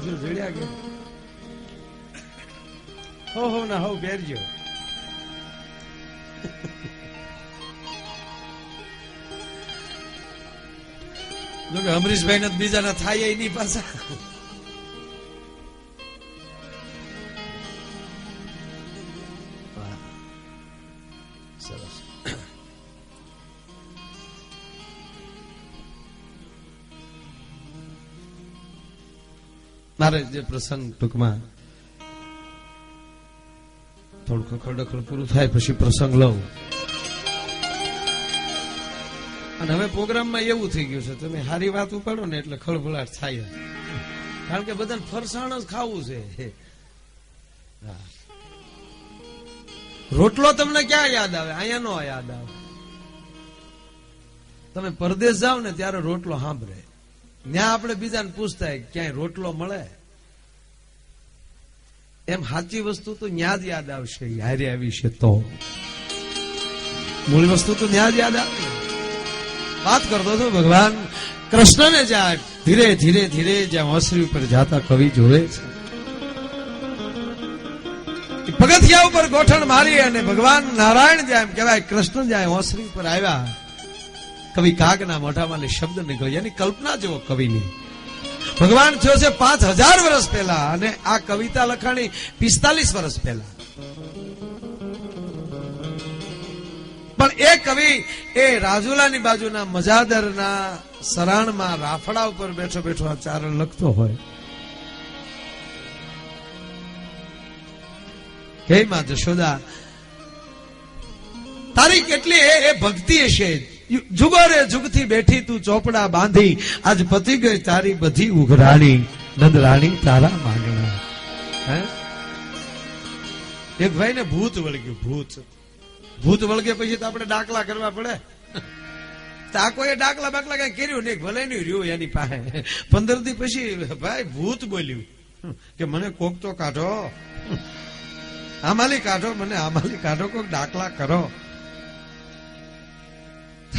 શું જોડ્યા કે હો ના હો પહેરજો. જોકે અમરીશભાઈ ને બીજાના થાય એની પાછા સરસ. મારે જે પ્રસંગ ટૂંકમાં થોડું ખડખડ પૂરું થાય પછી પ્રસંગ લઉં. અને હવે પ્રોગ્રામમાં એવું થઈ ગયું છે તમે સારી વાત ઉપાડો ને એટલે ખળભળાટ થાય, કારણ કે બધાને ફરસાણ જ ખાવું છે. રોટલો તમને ક્યાં યાદ આવે? અહીંયા નો યાદ આવે. તમે પરદેશ જાઓ ને ત્યારે રોટલો સાંભળે, ત્યાં આપણે બીજાને પૂછતા ક્યાંય રોટલો મળે? એમ સાચી વસ્તુ તો ન્યા જ યાદ આવશે. હારે આવી છે તો મૂળ વસ્તુ તો ન્યા જ યાદ આવે. વાત કરતો હતો ભગવાન કૃષ્ણને જ્યાં ધીરે ધીરે ધીરે જ્યાં ઓસરી ઉપર જાતા કવિ જોવે છે, પગથિયા ઉપર ગોઠણ મારી અને ભગવાન નારાયણ જ્યાં એમ કહેવાય કૃષ્ણ જ્યાં ઓસરી ઉપર આવ્યા, કવિ કાગના મોઢામાં શબ્દ નીકળ્યો. એની કલ્પના જેવો કવિની. ભગવાન થયો છે 5000 વર્ષ પહેલા અને આ કવિતા લખાણી 45 વર્ષ પહેલા. પણ એ કવિ એ રાજુલાની બાજુના મજાદરના સરાણમાં રાફડા ઉપર બેઠો બેઠો આ ચારણ લખતો હોય. હે માં જશોદા, તારી કેટલી એ ભક્તિ હશે. જુગોરે જુગથી બેઠી તું ચોપડા બાંધી, આજ પતી ગઈ તારી બધી ઉઘરાણી, નંદરાણી તારા માંગણા. એક ભાઈ ને ભૂત વળગ્યું. ભૂત વળગે પછી તો આપણે ડાકલા કરવા પડે. તાકોએ ડાકલા બાકલા કઈ કર્યું નહીં, ભલે નહીં રહ્યું એની પાસે. 15 દી પછી ભાઈ ભૂત બોલ્યું કે મને કોક તો કાઢો, આમાલી કાઢો, મને આમાલી કાઢો, કોક ડાકલા કરો.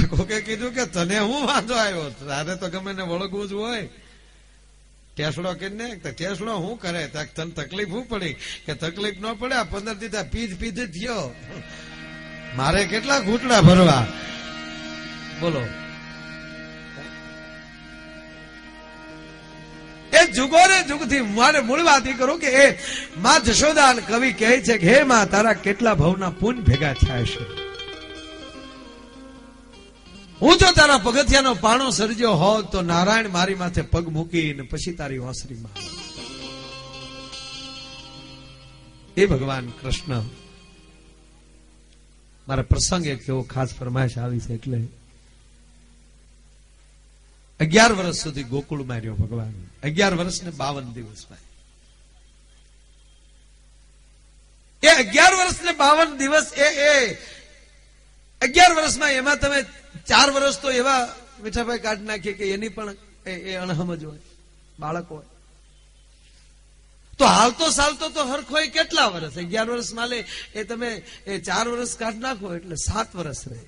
કોકે કીધું કે તને હું વાંધો આવ્યો, તારે તો ગમે ને વળગવું જ હોય. ટેસડો કે ને ટેસડો શું કરે, તને તકલીફ શું પડી? કે તકલીફ ન પડે, 15 દીધા પીધ થયો, મારે કેટલા ઘૂંટડા ભરવા. બોલો. એ જુગોરે જુગથી મારે મૂળ વાત એ કરું કે એ માં જશોદા કવિ કહે છે કે હે માં તારા કેટલા ભવના પુણ્ય ભેગા થયા છે. હું જો તારા પગથિયાનો પાણો સર્જ્યો હોત તો નારાયણ મારી માથે પગ મૂકીને પછી તારી ઓસરીમાં. એ ભગવાન કૃષ્ણ મારા પ્રસંગ એક એવો ખાસ ફરમાઈશ આવી છે એટલે 11 વર્ષ સુધી ગોકુળમાં રહ્યો ભગવાન. 11 વર્ષ ને 52 દિવસમાં. એ 11 વર્ષ ને 52 દિવસ એ 11 વર્ષમાં એમાં તમે 4 વર્ષ તો એવા મીઠાભાઈ કાઢી નાખીએ કે એની પણ એ અણહમજ હોય, બાળક હોય. તો હાલતો સાલતો તો હરખો કેટલા વર્ષ? 11 વર્ષ માં લે એ તમે 4 વર્ષ કાઢી નાખો એટલે 7 વર્ષ રહે.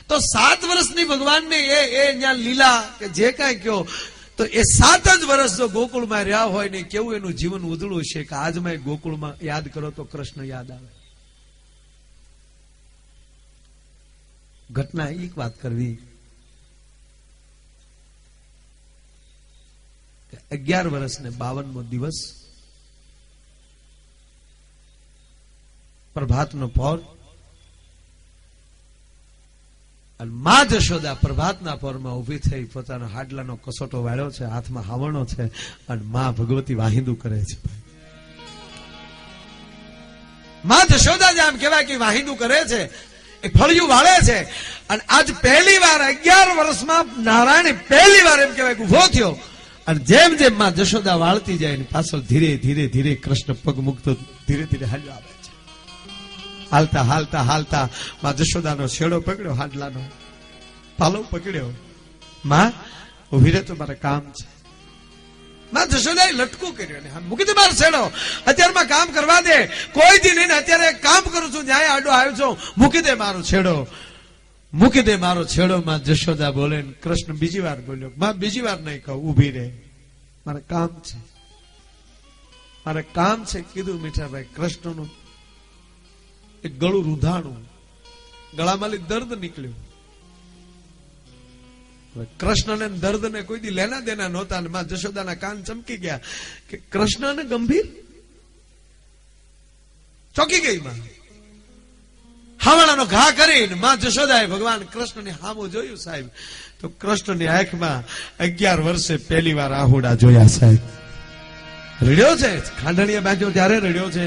તો 7 વર્ષની ભગવાનને એ ત્યાં લીલા કે જે કાંઈ કયો તો એ 7 જ વર્ષ જો ગોકુળમાં રહ્યા હોય ને કેવું એનું જીવન ઉધળું છે કે આજમાં ગોકુળમાં યાદ કરો તો કૃષ્ણ યાદ આવે. ઘટના એક વાત કરવી, 11 વર્ષ ને 52મો દિવસ પ્રભાતનો પહોર અને મા જશોદા પ્રભાતના પહોરમાં ઉભી થઈ પોતાનો હાડલાનો કસોટો વાળ્યો છે, હાથમાં હાવણો છે અને મા ભગવતી વાહિંદુ કરે છે. મા જશોદા જેમ કહેવાય કે વાહિંદુ કરે છે, એ ફળિયું વાળે છે. અને આજ પહેલી વાર 11 વર્ષમાં નારાયણ પહેલી વાર એમ કહેવાય ઉભો થયો અને જેમ જેમ માં જશોદા વાળતી જાય એની પાછળ ધીરે ધીરે ધીરે કૃષ્ણ પગ મૂકતો ધીરે ધીરે હાલ્યો આવે છે. હાલતા હાલતા હાલતા માં જશોદાનો છેડો પકડ્યો, હાડલાનો પાલો પકડ્યો. માં ઉભી રહે તો મારે કામ છે. માં જશોદાએ લટકું કર્યું અને મૂકી દે મારો છેડો, અત્યારમાં કામ કરવા દે, કોઈ દી નહીં, અત્યારે કામ કરું છું, ન્યાય આડો આવ્યો છું, મૂકી દે મારો છેડો, મૂકી દે મારો છેડો. માં જશોદા બોલે. કૃષ્ણ બીજી વાર બોલ્યો, માં બીજી વાર નહીં કહું, ઉભી રહે. મારે કામ છે, મારે કામ છે કીધું મીઠાભાઈ. કૃષ્ણનું એક ગળું રૂંધાણું, ગળામાંથી દર્દ નીકળ્યું. કૃષ્ણને દર્દને કોઈ દી લેના દેના નહોતા. માં જશોદાના કાન ચમકી ગયા કે કૃષ્ણને ગંભીર ચોકી ગઈ. માં હાવણાનો ઘા કરીને માં જશોદાએ ભગવાન કૃષ્ણની સામું જોયું સાહેબ, તો કૃષ્ણની આંખમાં 11 વર્ષે પહેલી વાર આહુડા જોયા સાહેબ. રડ્યો છે, ખાંડણીએ બાંધ્યો ત્યારે રડ્યો છે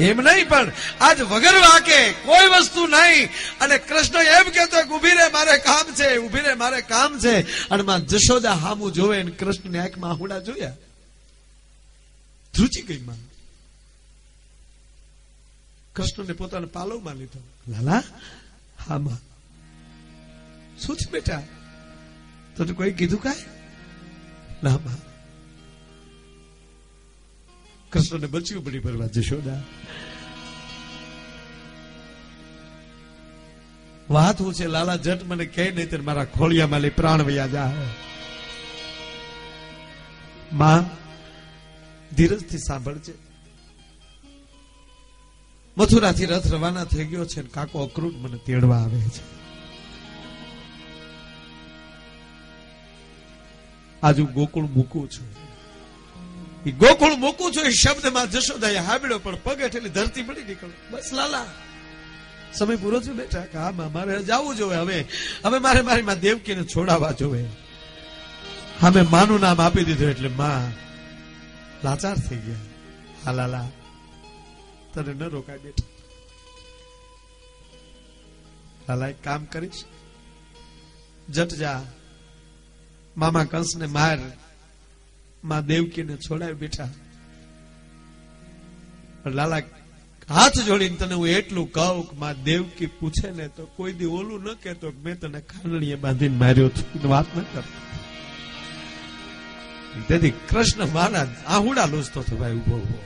એમ નહીં, પણ આજ વગર વાકે કોઈ વસ્તુ નહીં. અને કૃષ્ણ એમ કહેતો ઉભી રે મારે કામ છે, ઉભી રે મારે કામ છે. અને માં જશોદા હામું જોવે ને કૃષ્ણની આંખમાં આહુડા જોયા, ધ્રુજી ગઈ. માં કૃષ્ણને પોતાના પાલવમાં લીધો. લાલા, હા માં, શું છે બેટા? તને કોઈ કીધું કાંઈ? ના માં. કૃષ્ણને બચ્યું પડી ભરવા. જશોદા, વાત હું છે લાલા, જટ મને કહે નહીં તો મારા ખોળિયામાં લઈ પ્રાણ વયા જાય. માં ધીરજથી સાંભળજે. મથુરાથી રથ રવાના થઈ ગયો છે, કાકો અક્રૂર મને તેડવા આવે છે. આજુ ગોકુળ મૂકું છું. એ ગોકુળ મૂકું છું એ શબ્દમાં જશોદાએ હાબડ્યો, પણ પગ હેઠળની ધરતી પડી નીકળ્યો. બસ લાલા, સમય પૂરો થયો બેટા. કે હા માં, મારે જવું જોવે. હવે મારે મારી માં દેવકીને છોડાવવા જોવે. હા, મેં માનું નામ આપી દીધું એટલે માં લાચાર થઈ ગયા. હા લાલા, તને ન રોકાય બેટા. લાલા, એક કામ કરીશ, જટ જા, મામા કંસને માર, માં દેવકીને છોડાય બેટા. લાલા, હાથ જોડીને તને હું એટલું કહું કે માં દેવકી પૂછે ને તો કોઈ દી ઓલું ન કહેતો કે મેં તને ખાંડણીએ બાંધીને માર્યો છું, વાત ન કરતો. તેથી કૃષ્ણ મહારાજ આહુડા લૂસતો હતો ભાઈ, ઉભો ઉભો.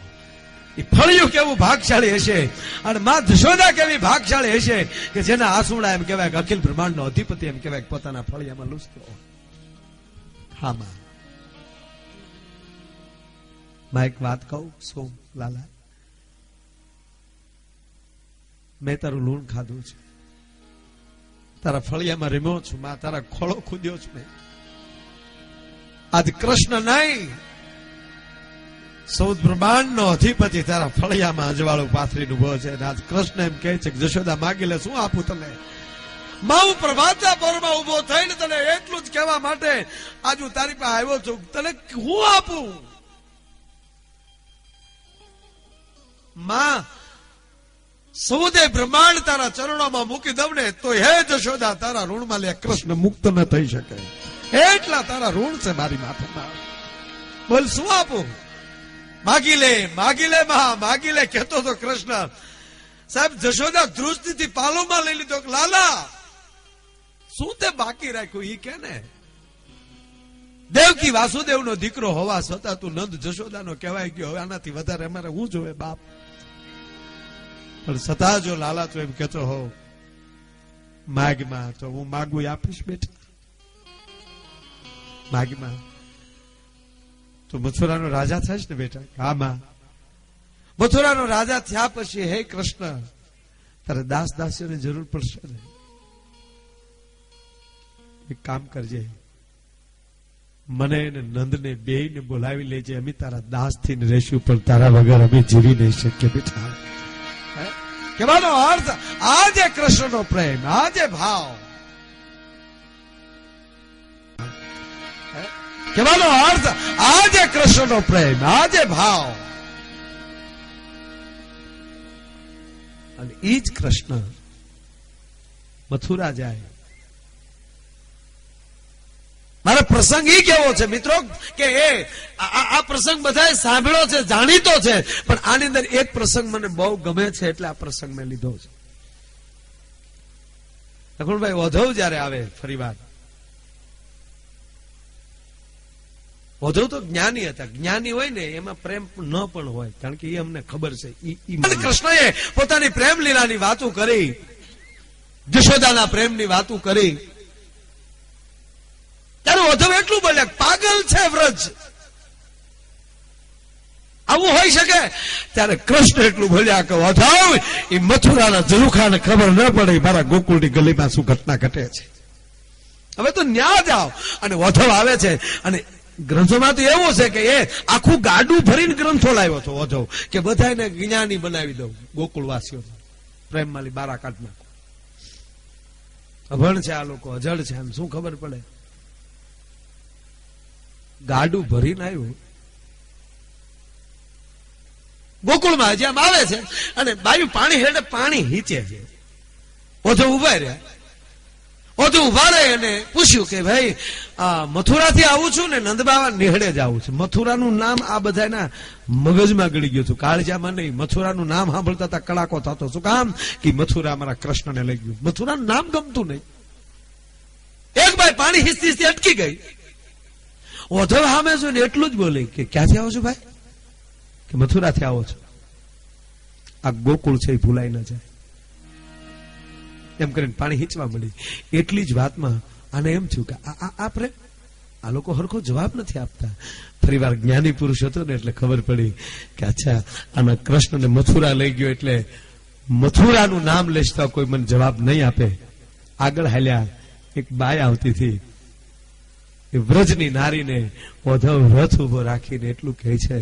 એ ફળિયું કેવું ભાગશાળી હશે, અને માં જશોદા કેવી ભાગશાળી હશે કે જેના આસુડા એમ કહેવાય કે અખિલ બ્રહ્માંડનો અધિપતિ એમ કહેવાય પોતાના ફળિયામાં લૂસતો. હા માં, એક વાત કહું. શું લાલા? મેં તારું લૂણ ખાધું છે, તારા ફળિયામાં રમ્યો છું માં, તારા ખોળો ખુદ્યો છું મેં. આજ કૃષ્ણ નહીં, સૌદ બ્રહ્માંડનો અધિપતિ તારા ફળિયામાં અજવાળું પાથરીને ઉભો છે. આજ કૃષ્ણ એમ કહે છે કે જશોદા માગી લે, શું આપું તને? માં, હું પ્રભાતા પરમાં ઉભો થઈને તને એટલું જ કહેવા માટે આજ હું તારી પાસે આવ્યો છું. તને હું આપું? માં, સૌદે બ્રહ્માંડ તારા ચરણોમાં મૂકી દઉં ને તો હે જશોદા તારા ઋણમાં લે કૃષ્ણ મુક્ત ન થઈ શકે. એટલા તારા ઋણ છે મારી માથે. બોલ, શું આપું? માગી લે, માગી લે માં, માગી લે કહેતો તો કૃષ્ણ. સાહેબ, જશોદા ધ્રુજથી પાલોમાં લઈ લીધો. લાલા, શું તે બાકી રાખ્યું ઈ કે ને? દેવકી વાસુદેવનો દીકરો હોવા છતાં તું નંદ જશોદાનો કહેવાય ગયો. હવે આનાથી વધારે અમારે હું જોવે બાપ? પણ છતાં જો લાલા તો એમ કેતો હો માગમાં, તો હું માગું આપીશ બેટા. માગમાં તો મથુરાનો રાજા થઈશ ને બેટા? હા માં, મથુરાનો રાજા થયા પછી હે કૃષ્ણ તારે દાસ દાસીઓની જરૂર પડશે ને? એક કામ કરજે, મને ને નંદને બેયને બોલાવી લેજે. અમે તારા દાસ થઈને રહેશું, પણ તારા વગર અમે જીવી નહીં શકીએ બેટા. કહેવાનો અર્થ આજે કૃષ્ણનો પ્રેમ, આજે ભાવ. કહેવાનો અર્થ આજે કૃષ્ણનો પ્રેમ, આજે ભાવ. અને ઈ જ કૃષ્ણ મથુરા જાય. મારે પ્રસંગ ઈ કેવો છે મિત્રો કે આ પ્રસંગ બધાએ સાંભળ્યો છે, જાણીતો છે, પણ આની અંદર એક પ્રસંગ મને બહુ ગમે છે એટલે આ પ્રસંગ મેં લીધો છે. લખમણભાઈ ઓધવ જયારે આવે ફરી વાર, ઓધવ તો જ્ઞાની હતા. જ્ઞાની હોય ને એમાં પ્રેમ ન પણ હોય, કારણ કે એ અમને ખબર છે. કૃષ્ણએ પોતાની પ્રેમ લીલાની વાતો કરી, જશોદાના પ્રેમની વાતો કરી, ત્યારે ઓધવ એટલું બોલ્યા પાગલ છે વ્રજ. આવું હોઈ શકે? ત્યારે કૃષ્ણ એટલું બોલ્યા કે વધવ એ મથુરાના ઝરૂખાને ખબર ન પડે મારા ગોકુળની ગલીમાં શું ઘટના ઘટે છે. હવે તો ન્યા જાઓ. અને વધવ આવે છે અને ગ્રંથોમાં તો એવું છે કે એ આખું ગાડું ભરીને ગ્રંથો લાવ્યો હતો વધવ કે બધાને જ્ઞાની બનાવી દઉં ગોકુળવાસીઓ. પ્રેમમાલી બારા કાઢ નાખો. અભણ છે આ લોકો, અજળ છે, આમ શું ખબર પડે? ગાડું ભરીને આવ્યું ગોકુળમાં જેમ આવે છે અને બાયું પાણી હેડે પાણી હીચે છે. ઓધો ઉભા રહ્યા. ઓધો ઉભા રહે અને પૂછ્યું કે ભાઈ મથુરાથી આવું છું ને નંદબાવા નેહડે જ આવું છે. મથુરાનું નામ આ બધાના મગજમાં ગળી ગયું હતું, કાળજામાં નહીં. મથુરાનું નામ સાંભળતા હતા કડાકો થતો. શું કામ? કે મથુરા અમારા કૃષ્ણને લઈ ગયું. મથુરાનું નામ ગમતું નહીં. એક ભાઈ પાણી હિસ્તી હિસ્તી અટકી ગઈ. ઓધો સામે જોઈને એટલું જ બોલે કે ક્યાંથી આવો છો ભાઈ? કે મથુરાથી આવો છો. આ ગોકુળ છે એ ભૂલાઈ ન જાય એમ કરીને પાણી હીચવા મળી. એટલી જ વાતમાં આને એમ થયું કે આ પ્રેમ, આ લોકો હરખો જવાબ નથી આપતા. ફરી વાર જ્ઞાની પુરુષ હતો ને એટલે ખબર પડી કે અચ્છા આના કૃષ્ણને મથુરા લઈ ગયો એટલે મથુરાનું નામ લેતા કોઈ મને જવાબ નહીં આપે. આગળ હાલ્યા. એક બાઈ આવતી હતી. એ વ્રજની નારીને ઓધવ રથ ઉભો રાખીને એટલું કહે છે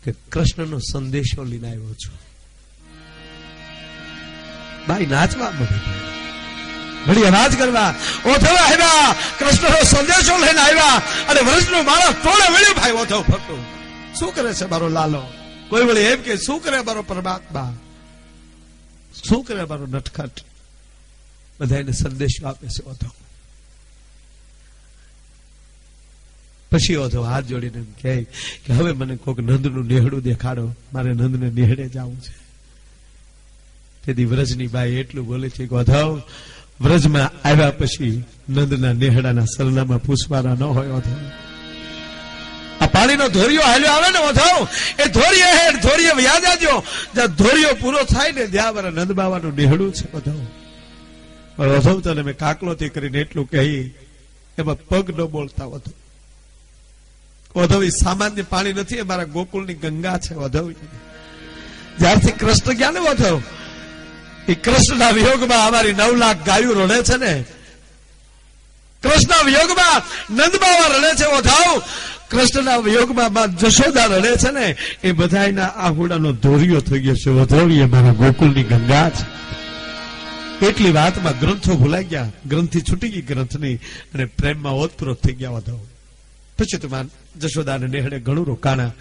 કે કૃષ્ણનો સંદેશો લઈને આવ્યો છું. બાઈ નાચવા મળી અવાજ કરવા. ઓધવ આવ્યા, કૃષ્ણનો સંદેશો લઈને આવ્યા અને વ્રજનો માણસ ટોળે વળ્યો. ભાઈ ઓધવ ફરતો શું કરે છે મારો લાલો? કોઈ વળી એમ કે શું કરે મારો પરમાત્મા? શું કરે મારો નટખટ? બધાને સંદેશો આપે છે ઓધવ. પછી ઓધવ હાથ જોડીને એમ કહે કે હવે મને કોઈક નંદનું નેહડું દેખાડો, મારે નંદને નેહડે જવું છે. તેથી વ્રજની બાઈ એટલું બોલે છે કે ઓધવ વ્રજમાં આવ્યા પછી નંદના નેહડાના સરનામાં પૂછવાના ન હોય. ઓધવ આ પાણીનો ધોરિયો હાલ્યો આવે ને ઓધવ, એ ધોરિયે હેડ ધોરિયે યાદ આવજો. જ્યાં ધોરિયો પૂરો થાય ને ત્યાં મારા નંદ બાવાનું નેહડું છે ઓધવ. પણ ઓધવ તને મેં કાકલોતી કરીને એટલું કહી એમાં પગ ન બોલતા. ઓધવ ઓધવ એ સામાન્ય પાણી નથી, એ મારા ગોકુળની ગંગા છે. ઓધવ જ્યારથી કૃષ્ણ ગયા ને ઓધવ, એ કૃષ્ણના વિયોગમાં અમારી 9 લાખ ગાયું રડે છે ને. કૃષ્ણના વિયોગમાં નંદબાવા રડે છે ઓધવ. કૃષ્ણના વિયોગમાં જશોદા રડે છે ને. એ બધાના આહુડાનો ધોરિયો થઈ ગયો છે. ઓધવ એ મારા ગોકુળની ગંગા છે. એટલી વાતમાં ગ્રંથો ભૂલાઈ ગયા, ગ્રંથથી છૂટી ગઈ ગ્રંથની અને પ્રેમમાં ઓતપ્રોત થઈ ગયા ઓધવ. પછી તો જશોદાને નેહડે ઘણું રોકાણા.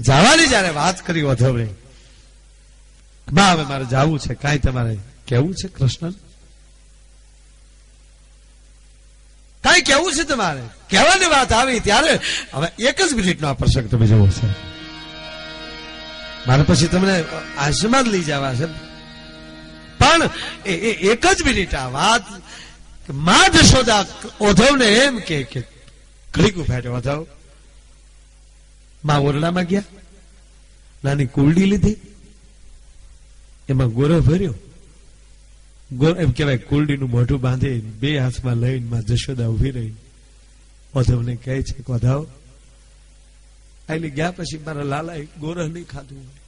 જવાની જયારે વાત કરી ઓધવને, માં હવે મારે જવું છે, કાંઈ તમારે કેવું છે કૃષ્ણ? કાંઈ કેવું છે તમારે? કહેવાની વાત આવી ત્યારે હવે એક જ મિનિટનો આ પ્રસંગ તમે જોવો છે. મારે પછી તમને આશ્રમમાં લઈ જવા છે, પણ એક જ મિનિટ આ વાત. માં જશોદા ઓધવને એમ કે ઘડીક ઉભા ઓધવ. માં ઓરડામાં ગયા, નાની કુલડી લીધી, એમાં ગોરો ભર્યો. એમ કેવાય કુલડીનું મોઢું બાંધી 2 હાથમાં લઈને માં જશોદા ઉભી રહી ઓધવને કહે છે કે ઓધવ આલી ગયા પછી મારા લાલા ગોરહ નહીં ખાધું હોય.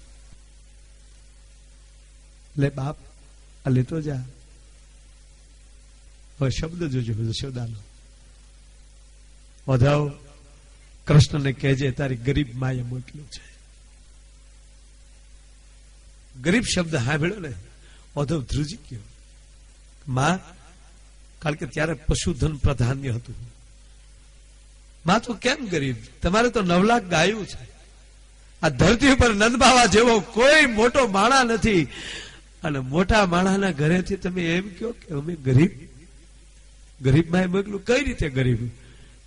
લે બાપ આ લેતો જા. હવે શબ્દ જોજો જશોદાનો. ઓધવ કૃષ્ણને કહેજે તારી ગરીબ માએ મોકલ્યું છે. ગરીબ શબ્દ સાંભળ્યો ને ઓધવ ધ્રુજી ગયો. માં, કારણ કે ત્યારે પશુધન પ્રાધાન્ય હતું. માં તો કેમ ગરીબ? તમારે તો 9 લાખ ગાયું છે. આ ધરતી ઉપર નંદબાવા જેવો કોઈ મોટો માણા નથી અને મોટા માણાના ઘરેથી તમે એમ કહો કે અમે ગરીબ? ગરીબ માં મોકલું કઈ રીતે ગરીબ?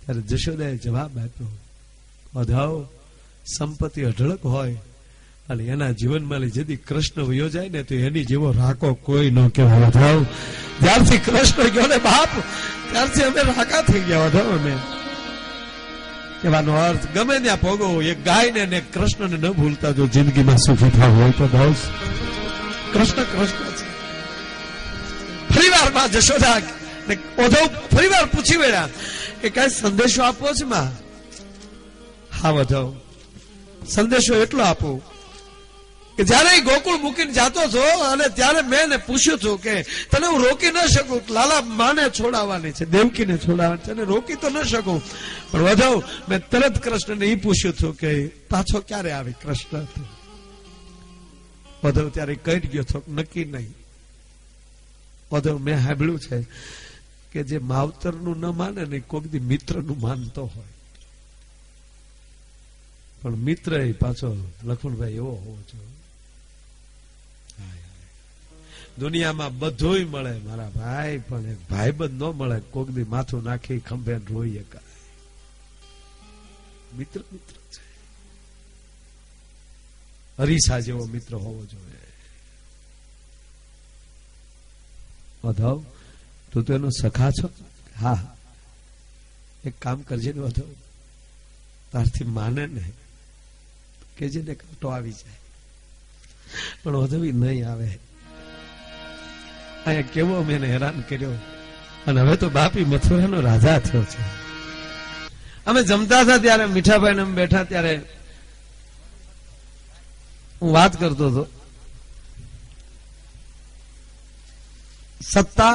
ત્યારે જશોદાએ જવાબ આપ્યો, ઓધવ સંપત્તિ અઢળક હોય અને એના જીવનમાં જદી કૃષ્ણ વયો જાય ને તો એની જેવો રાકો કોઈ ન કહેવાય. ઓધવ જ્યારથી કૃષ્ણ ગયો ને બાપ ત્યારથી અમે રાકા થઈ ગયા. ઓધવ અમે કહેવાનો અર્થ ગમે ત્યાં ભોગવો, એક ગાયને ને કૃષ્ણને ન ભૂલતા જો જિંદગીમાં સુખી થવું હોય તો બસ કૃષ્ણ કૃષ્ણ છે. ફરીવાર માં જશોદા ઓધવ ફરીવાર પૂછી વળ્યા કે કઈ સંદેશો આપવો છે માં? હા ઓધવ સંદેશો એટલો આપો કે જયારે ગોકુળ મૂકીને જાતો છો અને ત્યારે મેં એને પૂછ્યું હતું કે તને હું રોકી ન શકું, લાલા માને છોડાવવાની છે, દેવકીને છોડાવવાની છે, અને રોકી તો ન શકું, પણ વધુ મેં તરત કૃષ્ણને એ પૂછ્યું હતું કે પાછો ક્યારે આવે કૃષ્ણ. વધુ ત્યારે કહી ગયો છો નક્કી નહીં. વધુ મેં સાંભળ્યું છે કે જે માવતરનું ન માને ને કોઈક દી મિત્રનું માનતો હોય, પણ મિત્ર એ પાછો લક્ષ્મણભાઈ એવો હોવો જોઈએ. દુનિયામાં બધુંય મળે મારા ભાઈ, પણ એક ભાઈબંધ ન મળે કોક દી માથું નાખી ખંભે રોઈ એકાય. મિત્ર મિત્ર છે, હરીસા જેવો મિત્ર હોવો જોઈએ. વધવ તું તો એનો સખા છો? હા, એક કામ કરજે ને વધવ, તારથી માને ને કે જેને કાંટો આવી જાય, પણ વધવી નહીં આવે. અહીંયા કેવો અમે એને હેરાન કર્યો, અને હવે તો બાપી મથુરાનો રાજા થયો છે. અમે જમતા હતા ત્યારે મીઠાભાઈ ને બેઠા ત્યારે હું વાત કરતો હતો, સત્તા,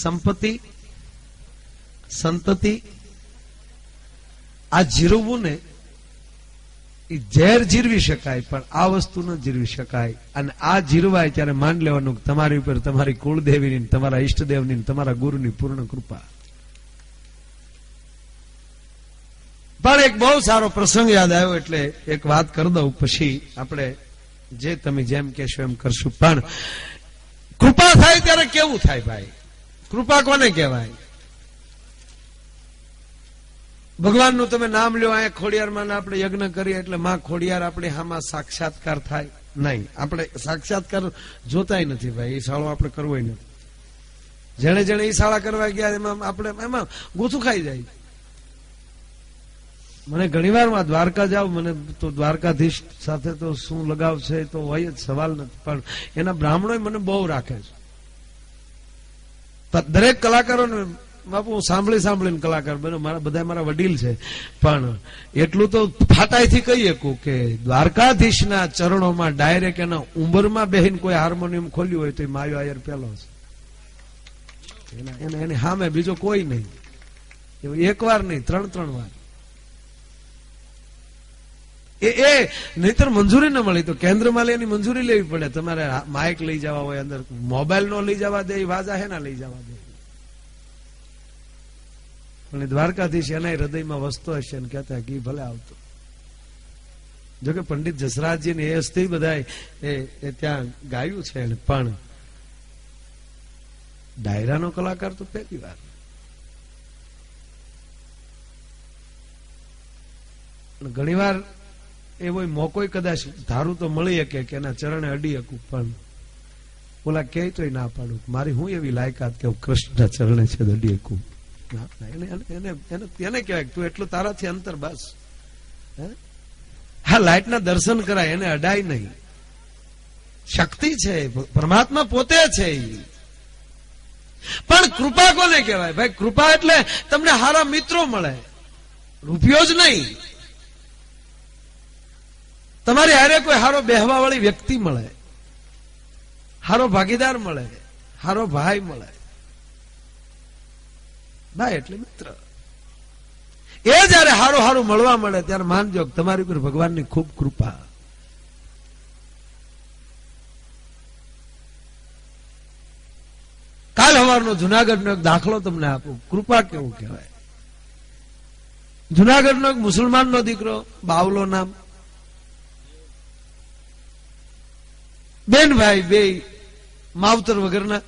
સંપત્તિ, સંતતિ આ જીરવવું ને એ ઝેર જીરવી શકાય, પણ આ વસ્તુ ન જીરવી શકાય. અને આ જીરવાય ત્યારે માન લેવાનું તમારી ઉપર તમારી કુળદેવીની, તમારા ઈષ્ટદેવની, તમારા ગુરુની પૂર્ણ કૃપા. પણ એક બહુ સારો પ્રસંગ યાદ આવ્યો એટલે એક વાત કરી દઉં, પછી આપણે જે તમે જેમ કહેશો એમ કરશું. પણ કૃપા થાય ત્યારે કેવું થાય ભાઈ? કૃપા કોને કહેવાય? ભગવાનનું તમે નામ લ્યો, અહીંયા ખોડિયારમાં આપણે યજ્ઞ કરીએ એટલે માં ખોડિયાર આપણે આમાં સાક્ષાત્કાર થાય નહીં. આપણે સાક્ષાત્કાર જોતાય નથી ભાઈ, એ શાળો આપણે કરવો નથી. જેને જેને એ શાળા કરવા ગયા એમાં આપણે એમાં ગોથું ખાઈ જાય. મને ઘણી વાર દ્વારકા જાવ, મને તો દ્વારકાધીશ સાથે તો શું લગાવ છે તો હોય જ, સવાલ નથી. પણ એના બ્રાહ્મણો મને બહુ રાખે છે. દરેક કલાકારોને બાપુ હું સાંભળીને કલાકાર બનો, મારા બધા મારા વડીલ છે, પણ એટલું તો ફાટાઈથી કહી શકું કે દ્વારકાધીશના ચરણોમાં ડાયરેક્ટ એના ઉંબરમાં બેહીને કોઈ હાર્મોનિયમ ખોલ્યું હોય તો એ માયો આયર પેલો છે. એની સામે બીજો કોઈ નહીં. એક વાર નહીં, 3 વાર. એ નહીતર મંજૂરી ન મળી તો કેન્દ્રમાં એની મંજૂરી લેવી પડે. તમારે માઇક લઈ જવા હોય અંદર, મોબાઈલ નો લઈ જવા દે, વાજા હે ના લઈ જવા દે. પણ દ્વારકાધીશ એના હૃદયમાં વસતો હશે ને કહેતા કે ભલે આવતો. જોકે પંડિત જસરાજજી ને એ સ્ત્રી બધા એ ત્યાં ગાયું છે, પણ ડાયરાનો કલાકાર તો પહેલી વાર. ઘણી વાર એવો મોકો કદાચ ધારું તો મળી શકે કે એના ચરણે અડી શકું, પણ ઓલા કે તો ના પાડું. મારી હું એવી લાયકાત કે હું કૃષ્ણના ચરણે છે અડી શકું. એને કહેવાય તું એટલું તારાથી અંતર બસ. હા, લાઈટના દર્શન કરાય, એને અડાય નહીં. શક્તિ છે, પરમાત્મા પોતે છે. પણ કૃપા કોને કહેવાય ભાઈ? કૃપા એટલે તમને સારા મિત્રો મળે, રૂપિયો જ નહીં. તમારી હારે કોઈ હારો બેહવા વાળી વ્યક્તિ મળે, હારો ભાગીદાર મળે, હારો ભાઈ મળે. ભાઈ એટલે મિત્ર. એ જયારે હારું હારું મળવા મળે ત્યારે માનજો તમારી ઉપર ભગવાનની ખૂબ કૃપા. કાલ સવારનો જુનાગઢનો એક દાખલો તમને આપું, કૃપા કેવું કહેવાય. જુનાગઢનો એક મુસલમાનનો દીકરો, બાવલો નામ, બેનભાઈ બે માવતર વગરના.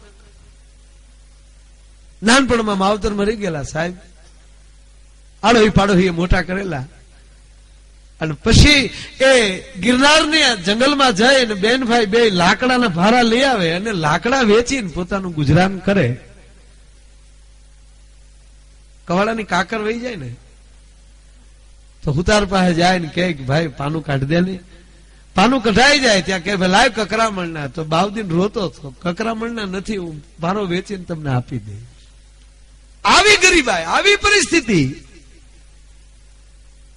નાનપણમાં માવતર મરી ગયેલા સાહેબ, આડોહી પાડોહી મોટા કરેલા. અને પછી એ ગિરનારની જંગલમાં જઈને બેનભાઈ બે લાકડાના ભારા લઈ આવે અને લાકડા વેચીને પોતાનું ગુજરાન કરે. કવાડાની કાકર વહી જાય ને તો હુતાર પાસે જાય ને કે ભાઈ પાનું કાઢી દે ને. પાનું કઢાઈ જાય ત્યાં કે લાવ કકરામણના. તો બાવદીન રોતો હતો, કકરામણના નથી, હું ભારો વેચીને તમને આપી દે. આવી ગરીબાઈ, આવી પરિસ્થિતિ.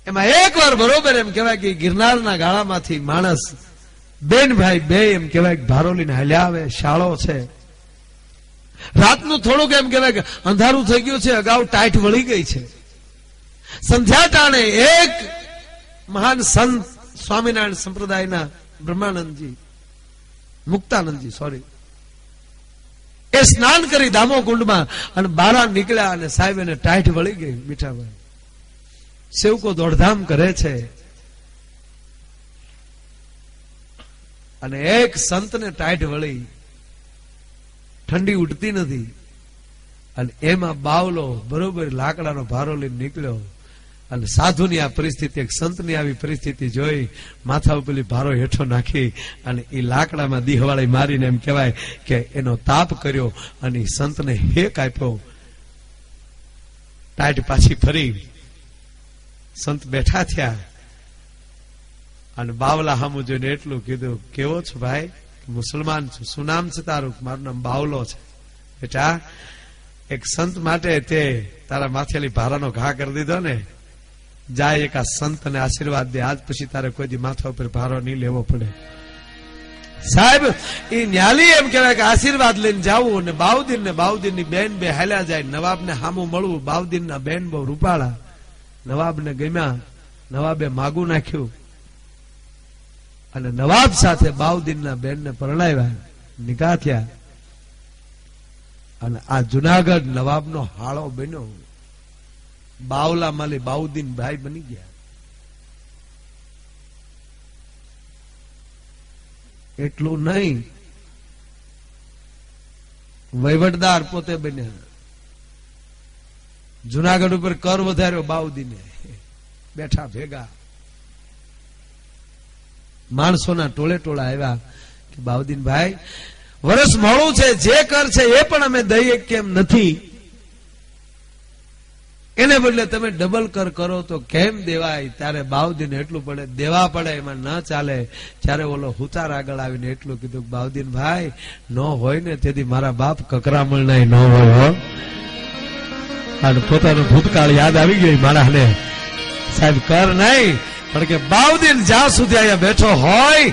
એમાં એક વાર બરોબર એમ કહેવાય કે ગિરનારના ગાળામાંથી માણસ બેન ભાઈ બે એમ કહેવાય ભારોલીને હાલ્યા આવે. શાળો છે, રાતનું થોડુંક એમ કહેવાય કે અંધારું થઈ ગયું છે, અગાઉ ટાઈટ વળી ગઈ છે. સંધ્યા ટાણે એક મહાન સંત સ્વામિનારાયણ સંપ્રદાયના બ્રહ્માનંદજી, મુક્તાનંદજી સોરી, એ સ્નાન કરી દામો કુંડમાં અને બારા નીકળ્યા અને સાહેબ એને ટાઈટ વળી ગઈ. મીઠાભાઈ સેવકો દોડધામ કરે છે અને એક સંતને ટાઈટ વળી, ઠંડી ઉઠતી નથી અને એમાં બાવલો બરોબર લાકડાનો ભારો લઈને નીકળ્યો. અને સાધુની આ પરિસ્થિતિ, એક સંતની આવી પરિસ્થિતિ જોઈ માથા ઉપર ભારો હેઠો નાખી અને એ લાકડામાં દીહવાળી મારીને એમ કહેવાય કે એનો તાપ કર્યો અને સંતને હેક આપ્યો. ટાઈટ પાછી ફરી, સંત બેઠા થયા અને બાવલા સામું જોઈને એટલું કીધું, કેવો છો ભાઈ? મુસલમાન છું. શું નામ છે તારું? મારું નામ બાવલો છે. બેટા, એક સંત માટે તે તારા માથેલી ભારાનો ઘા કરી દીધો ને, જાય એક આ સંતને આશીર્વાદ દે, આજ પછી તારે કોઈ દી માથા ઉપર ભારો નહીં લેવો પડે. સાહેબ એ ન્યાલી એમ કહેવાય કે આશીર્વાદ લઈને જવું અને બાઉદીન ની બેન બે હાલ્યા જાય. નવાબ ને સામું મળવું. બાઉદીન ના બેન બહુ રૂપાળા, નવાબ ને ગમ્યા. નવાબે માગું નાખ્યું અને નવાબ સાથે બાઉદીન ના બેન ને પરણાવ્યા, નિકાહ થયા અને આ જુનાગઢ નવાબ નો હાળો બન્યો. બાવલા માલી બાઉદીન ભાઈ બની ગયા. એટલું નહીં, વહીવટદાર પોતે બન્યા. જુનાગઢ ઉપર કર વધાર્યો બાઉદીને. બેઠા ભેગા માણસોના ટોળે ટોળા આવ્યા કે બાઉદીન ભાઈ, વર્ષ મોડું છે, જે કર છે એ પણ અમે દઈએ કેમ નથી, એને બદલે તમે ડબલ કર કરો તો કેમ દેવાય? ત્યારે બાઉદીન એટલું પડે, દેવા પડે, એમાં ન ચાલે. ત્યારે ઓલો હુતાર આગળ આવીને એટલું કીધું, બાઉદીન ભાઈ ન હોય ને તેથી મારા બાપ કકરામણ ના ન હોય. અને પોતાનો ભૂતકાળ યાદ આવી ગયો માણસને. સાહેબ કર નહીં, પણ કે બાઉદીન જ્યાં સુધી અહીંયા બેઠો હોય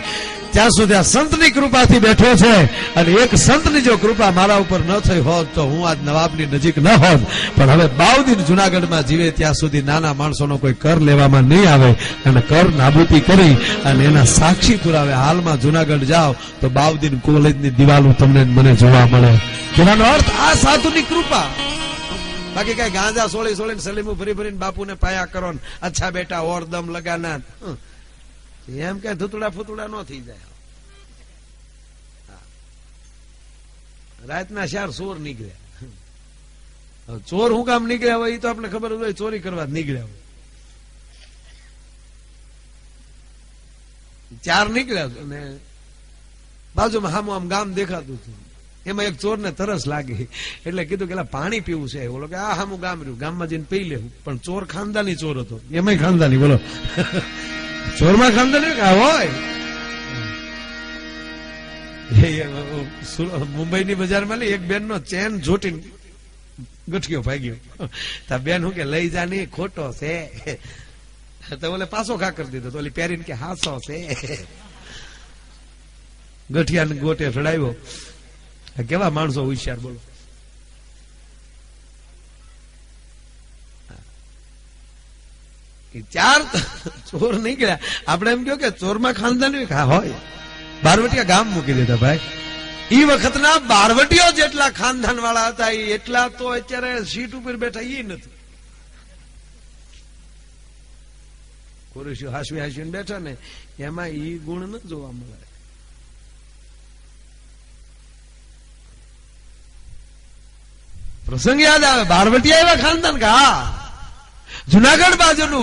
ત્યાં સુધી આ સંતની કૃપાથી બેઠો છે. અને એક સંતની જો કૃપા મારા ઉપર ન થઈ હોત તો હું આજ નવાબની નજીક ન હોત. પણ હવે બાઉદીન જુનાગઢમાં જીવે ત્યાં સુધી નાના માણસોનો કોઈ કર લેવામાં નહીં આવે અને કર નાબૂદી કરી અને એના સાક્ષી પુરાવે. હાલમાં જુનાગઢ જાઓ તો બાઉદીન કોલેજની દિવાલો તમને મને જોવા મળે. જેનો અર્થ આ સાધુની કૃપા. બાકી કઈ ગાંજા સોળી સોળીને સલીમું ભરી ભરીને બાપુને પાયા કરો ને અચ્છા બેટા ઓર દમ લગાના, એમ કે ધૂતડા ફૂતડા ન થઈ જાય. રાતના 4 ચોર નીકળ્યા. ચોર હું કામ નીકળ્યા હોય એ તો આપણે ખબર હોય, ચોરી કરવા નીકળ્યા હોય. 4 નીકળ્યા અને બાજુમાં હામું આમ ગામ દેખાતું હતું. એમાં એક ચોર ને તરસ લાગી એટલે કીધું કે પાણી પીવું છે. બોલો કે આ હામું ગામ રહ્યું, ગામમાં જઈને પી લેવું. પણ ચોર ખાનદાની ચોર હતો, એમાંય ખાનદાની. બોલો ચોરમાં ખાનદાની હોય. મુંબઈની બજારમાં એક બેન નો ચેન જોટીને ગઠિયો ભાગ્યો. તા બેન હું કે લઈ જા નહીં, ખોટો છે. તો ઓલે પાછો ઘા કરી દીધો. તો ઓલી પહેરીને કે હાસો છે. ગઠિયાને ગોટે ચડાવ્યો. કેવા માણસો હોશિયાર! બોલો ચાર ચોર નીકળ્યા. આપણે એમ કહ્યું કે ચોરમાં ખાનદાન હોય. બારવટિયા ગામ મૂકી દીધા ભાઈ. એ વખતના બારવટીઓ જેટલા ખાનદાન વાળા હતા એટલા તો અત્યારે સીટ ઉપર બેઠા એ નથી. ખુરશીઓ હાસવી હાસવીને બેઠા ને એમાં ઈ ગુણ ન જોવા મળે. પ્રસંગ યાદ આવે, બારવટીયા એવા ખાનદાન કે હા જુનાગઢ બાજુનું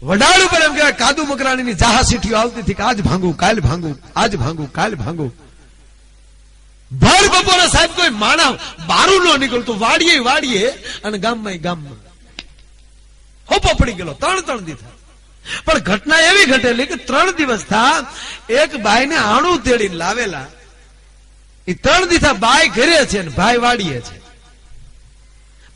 વડાળ ઉપર એમ કહેવાય કાદુ મકરાણીની જાહા સીટીઓ આવતી હતી કે આજ ભાંગું કાલ ભાંગું, આજ ભાંગું કાલ ભાંગું. ભર બપોરે સાહેબ કોઈ માણસ બારું ન નીકળતું, વાડીએ અને ગામમાં હોપો પડી ગયેલો 3 દિવસ. પણ ઘટના એવી ઘટેલી કે 3 દિવસ થા એક ભાઈને આણું તેડીને લાવેલા. એ 3 દિવસ બાઈ ઘરે છે ને ભાઈ વાડીએ છે.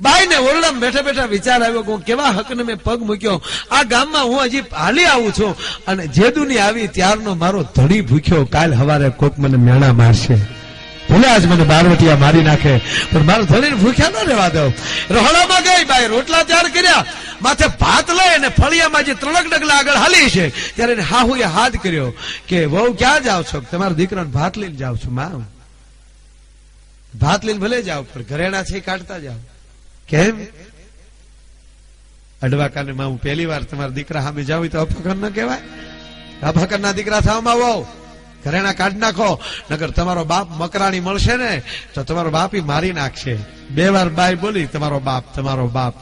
બાઈ ને ઓરડામાં બેઠા બેઠા વિચાર આવ્યો કે કેવા હકને મેં પગ મૂક્યો, આ ગામમાં હું હજી હાલી આવું છું અને જેદુની આવી ત્યારનો મારો ધણી ભૂખ્યો, કાલ હવારે કોક મને મેણા મારશે, ભલે આજ મને બારવટિયા મારી નાખે પણ મારો ધણી ભૂખ્યા ન રહેવા દઉં. રહોડામાં ગઈ બાઈ, રોટલા તૈયાર કર્યા, માથે ભાત લઈ અને ફળિયામાં જે 3 ડગલા આગળ હાલી છે ત્યારે એને હાહુએ હાથ કર્યો કે વહુ ક્યાં જાવ છો? તમારા દીકરાને ભાત લઈને જાવ છું. માં ભાત લઈને ભલે જાવ પણ ઘરેણા છે કાઢતા જાવ. કેમ? અડવાકાને માં હું પહેલી વાર તમારા દીકરા સામે જાવ તો અફકર ન કહેવાય? અફકર ના દીકરા થવામાં આવો, ઘરેણા કાઢી નાખો, નકર તમારો બાપ મકરાણી મળશે ને તો તમારો બાપ મારી નાખશે. 2 વાર બાઈ બોલી તમારો બાપ, તમારો બાપ,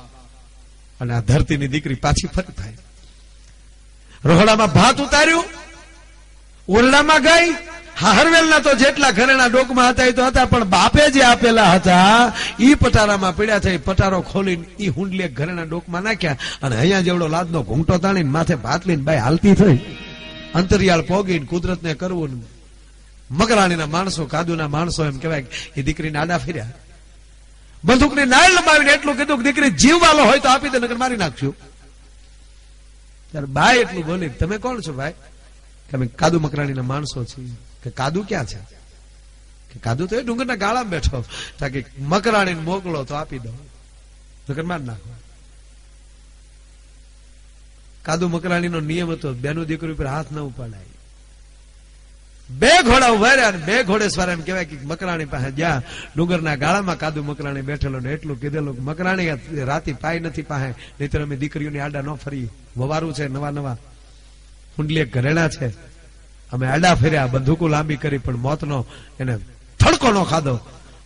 અને આ ધરતીની દીકરી પાછી ફરી થાય. રોહડામાં ભાત ઉતાર્યું, ઓરડામાં ગઈ, હાહરવેલના તો જેટલા ઘરેણા ડોકમાં હતા એ તો હતા પણ બાપે જે આપેલા હતા ઈ પટારામાં પડ્યા થઈ. પટારો ખોલીને ઈ હુંડલી ઘરેણા ડોકમાં નાખ્યા અને અહીંયા જેવડો લાદનો ઘૂંટો તાણીને માથે ભાત લઈને બાઈ હાલતી થઈ. અંતરિયાળ પોગીને કુદરતને કરવું. મકરાણીના માણસો, કાદુના માણસો એમ કહેવાય એ દીકરીને આડા ફર્યા, બંદૂકની નાળ લંબાવીને એટલું કીધું કે દીકરી જીવવાલો હોય તો આપી દે નકર મારી નાખશું. ત્યારે બાઈ એટલું બોલી તમે કોણ છો ભાઈ? કે અમે કાદુ મકરાણીના માણસો છીએ. કે કાદુ ક્યાં છે? કે કાદુ તો એ ડુંગરના ગાળામાં બેઠો. તાકે મકરાણીને મોકલો તો આપી દો નકર મારી નાખો. કાદુ મકરાણીનો નિયમ હતો બેનું દીકરી ઉપર હાથ ન ઉપાડાય. 2 ઘોડા ઉભા રહ્યા અને 2 ઘોડેસવાર એમ કહેવાય કે મકરાણી પાસે જ્યાં ડુંગરના ગાળામાં કાદુ મકરાણી બેઠેલો ને એટલું કીધેલું કે મકરાણી રાતી પાય નથી પાસે, નહીતર અમે દીકરીઓની આડા ન ફરી. વવારું છે નવા નવા, કુંડલી ઘરેણા છે, અમે આડા ફર્યા, બંદૂકો લાંબી કરી પણ મોતનો એને થડકો નો ખાધો.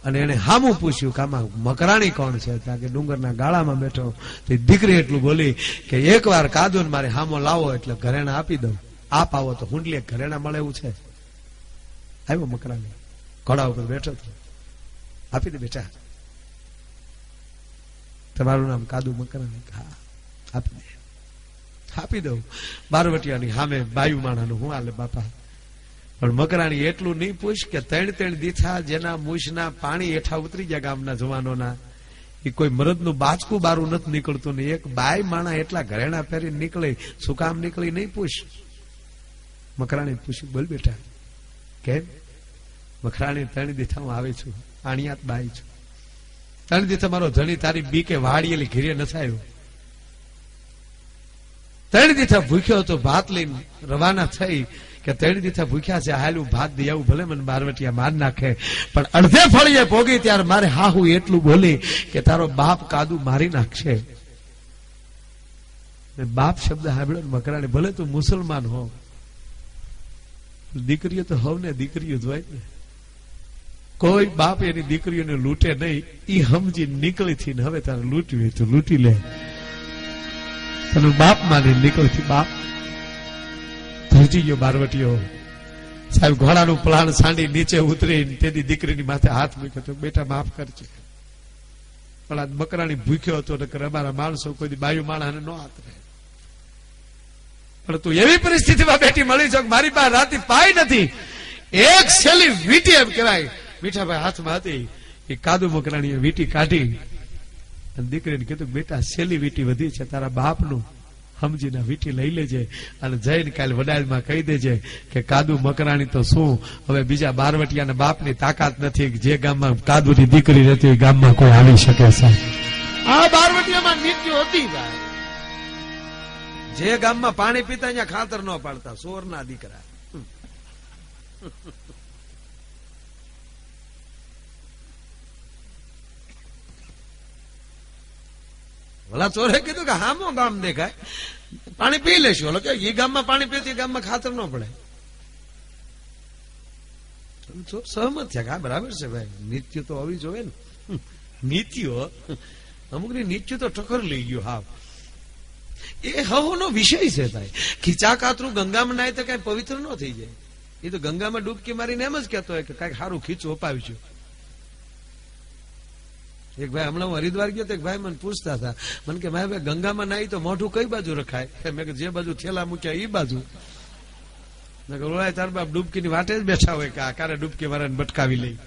અને એને હામું પૂછ્યું કે આમાં મકરાણી કોણ છે? ત્યાં કે ડુંગરના ગાળામાં બેઠો. તો દીકરી એટલું બોલી કે 1 વાર કાદુ ને મારે હામો લાવો એટલે ઘરેણા આપી દઉં. આપ આવો તો હુંડલી ઘરેણા મળે એવું છે. આવ્યો મકરાણી, ઘોડા ઉપર બેઠો હતો. આપી દે બેટા, તમારું નામ કાદુ મકરાણી? હા આપી દે. આપી દઉં. બારવટિયાની સામે બાયુ માણાનું હું હાલે બાપા? પણ મકરાણી એટલું નહીં પૂછ કે 3 દીથા જેના મૂછના પાણી હેઠા ઉતરી ગયા ગામના જવાનોના, એ કોઈ મરદનું બાચકું બારું નથી નીકળતું ને એક બાય માણા એટલા ઘરેણા પહેરીને નીકળી, શું કામ નીકળી નહીં પૂછ. મકરાણી પૂછ્યું બોલ બેટા કેમ? મકરાણી 3 દીથા હું આવી છું, આણિયાત બાઈ છું. 3 દીથા મારો ધણી તારી બીકે વાડીએલી ઘીરે નથી આવ્યો. 3 દીથા ભૂખ્યો હતો, ભાત લઈને રવાના થઈ કે 3 દીથા ભૂખ્યા છે, હાલું ભાત દઈ આવું, ભલે મને બારવટિયા માર નાખે. પણ અડધે ફળીએ પોગી ત્યારે મારે હાહુ એટલું બોલી કે તારો બાપ કાદુ મારી નાખશે. બાપ શબ્દ સાંભળ્યો મકરાણી, ભલે તું મુસલમાન હો, દીકરીઓ તો હોવ ને દીકરીઓ જ હોય ને. કોઈ બાપ એની દીકરીઓને લૂંટે નહીં. ઈ સમજી નીકળી થી હવે તારે લૂંટવી હોય તો લૂંટી લે. તને બાપ માની નીકળતી બાપ ધ્રુજી ગયો. બારવટીયો સાહેબ ઘોડાનું પ્લાન સાંડી નીચે ઉતરી તેની દીકરીની માથે હાથ મૂક્યો તો બેટા માફ કરજે. પણ આ મકરાણી ભૂખ્યો હતો, નકર અમારા માણસો કોઈ બાયુ માણસને ન હાથ રહે. પણ તું એવી પરિસ્થિતિમાં બેઠી મળી છો કે મારી પાસે રાતી પાય નથી. એક છેલ્લી વીટી એમ કહેવાય મીઠાભાઈ હાથમાં હતી, એ કાદુ મકરાણીએ વીટી કાઢી અને દીકરીને કીધું બેટા છેલ્લી વીટી વધી છે, તારા બાપનું સમજીને વીટી લઈ લેજે અને જઈને કાલે વડાલમાં કહી દેજે કે કાદુ મકરાણી તો શું હવે બીજા બારવટિયાના બાપની તાકાત નથી. જે ગામમાં કાદુની દીકરી રહેતી એ ગામમાં કોઈ આવી શકે છે. આ બારવટિયામાં નીતિ હતી ભાઈ. જે ગામમાં પાણી પીતા અહીંયા ખાતર ન પાડતા, સોરના દીકરા. ભલા ચોરે કીધું કે હામો ગામ દેખાય, પાણી પી લેશું. ઓલો કે એ ગામમાં પાણી પીતી ગામમાં ખાતર ન પડે. સહમત થયા કે હા બરાબર છે ભાઈ, નીત્ય તો આવી જોવે ને. નીતિઓ અમુકની નીત્ય તો ટક્કર લઈ ગયો. હા એ હવનો વિષય છે ભાઈ. ખીચા કાતરું ગંગામાં નાય તો કઈ પવિત્ર ન થઈ જાય. એ તો ગંગામાં ડૂબકી મારીને એમ જ કહેતો હોય કે કઈક સારું ખીચું અપાવીશું. એક ભાઈ હમણાં હું હરિદ્વાર ગયો તો એક ભાઈ મને પૂછતા હતા, મને કે ભાઈ ગંગામાં નાઈ તો મોઢું કઈ બાજુ રખાય? મેં જે બાજુ થેલા મૂક્યા એ બાજુ. મેં કહ્યું ઓળાય તાર બાપ ડૂબકીની વાટે જ બેઠા હોય કે આ કારે ડૂબકી મારે બટકાવી લઈ.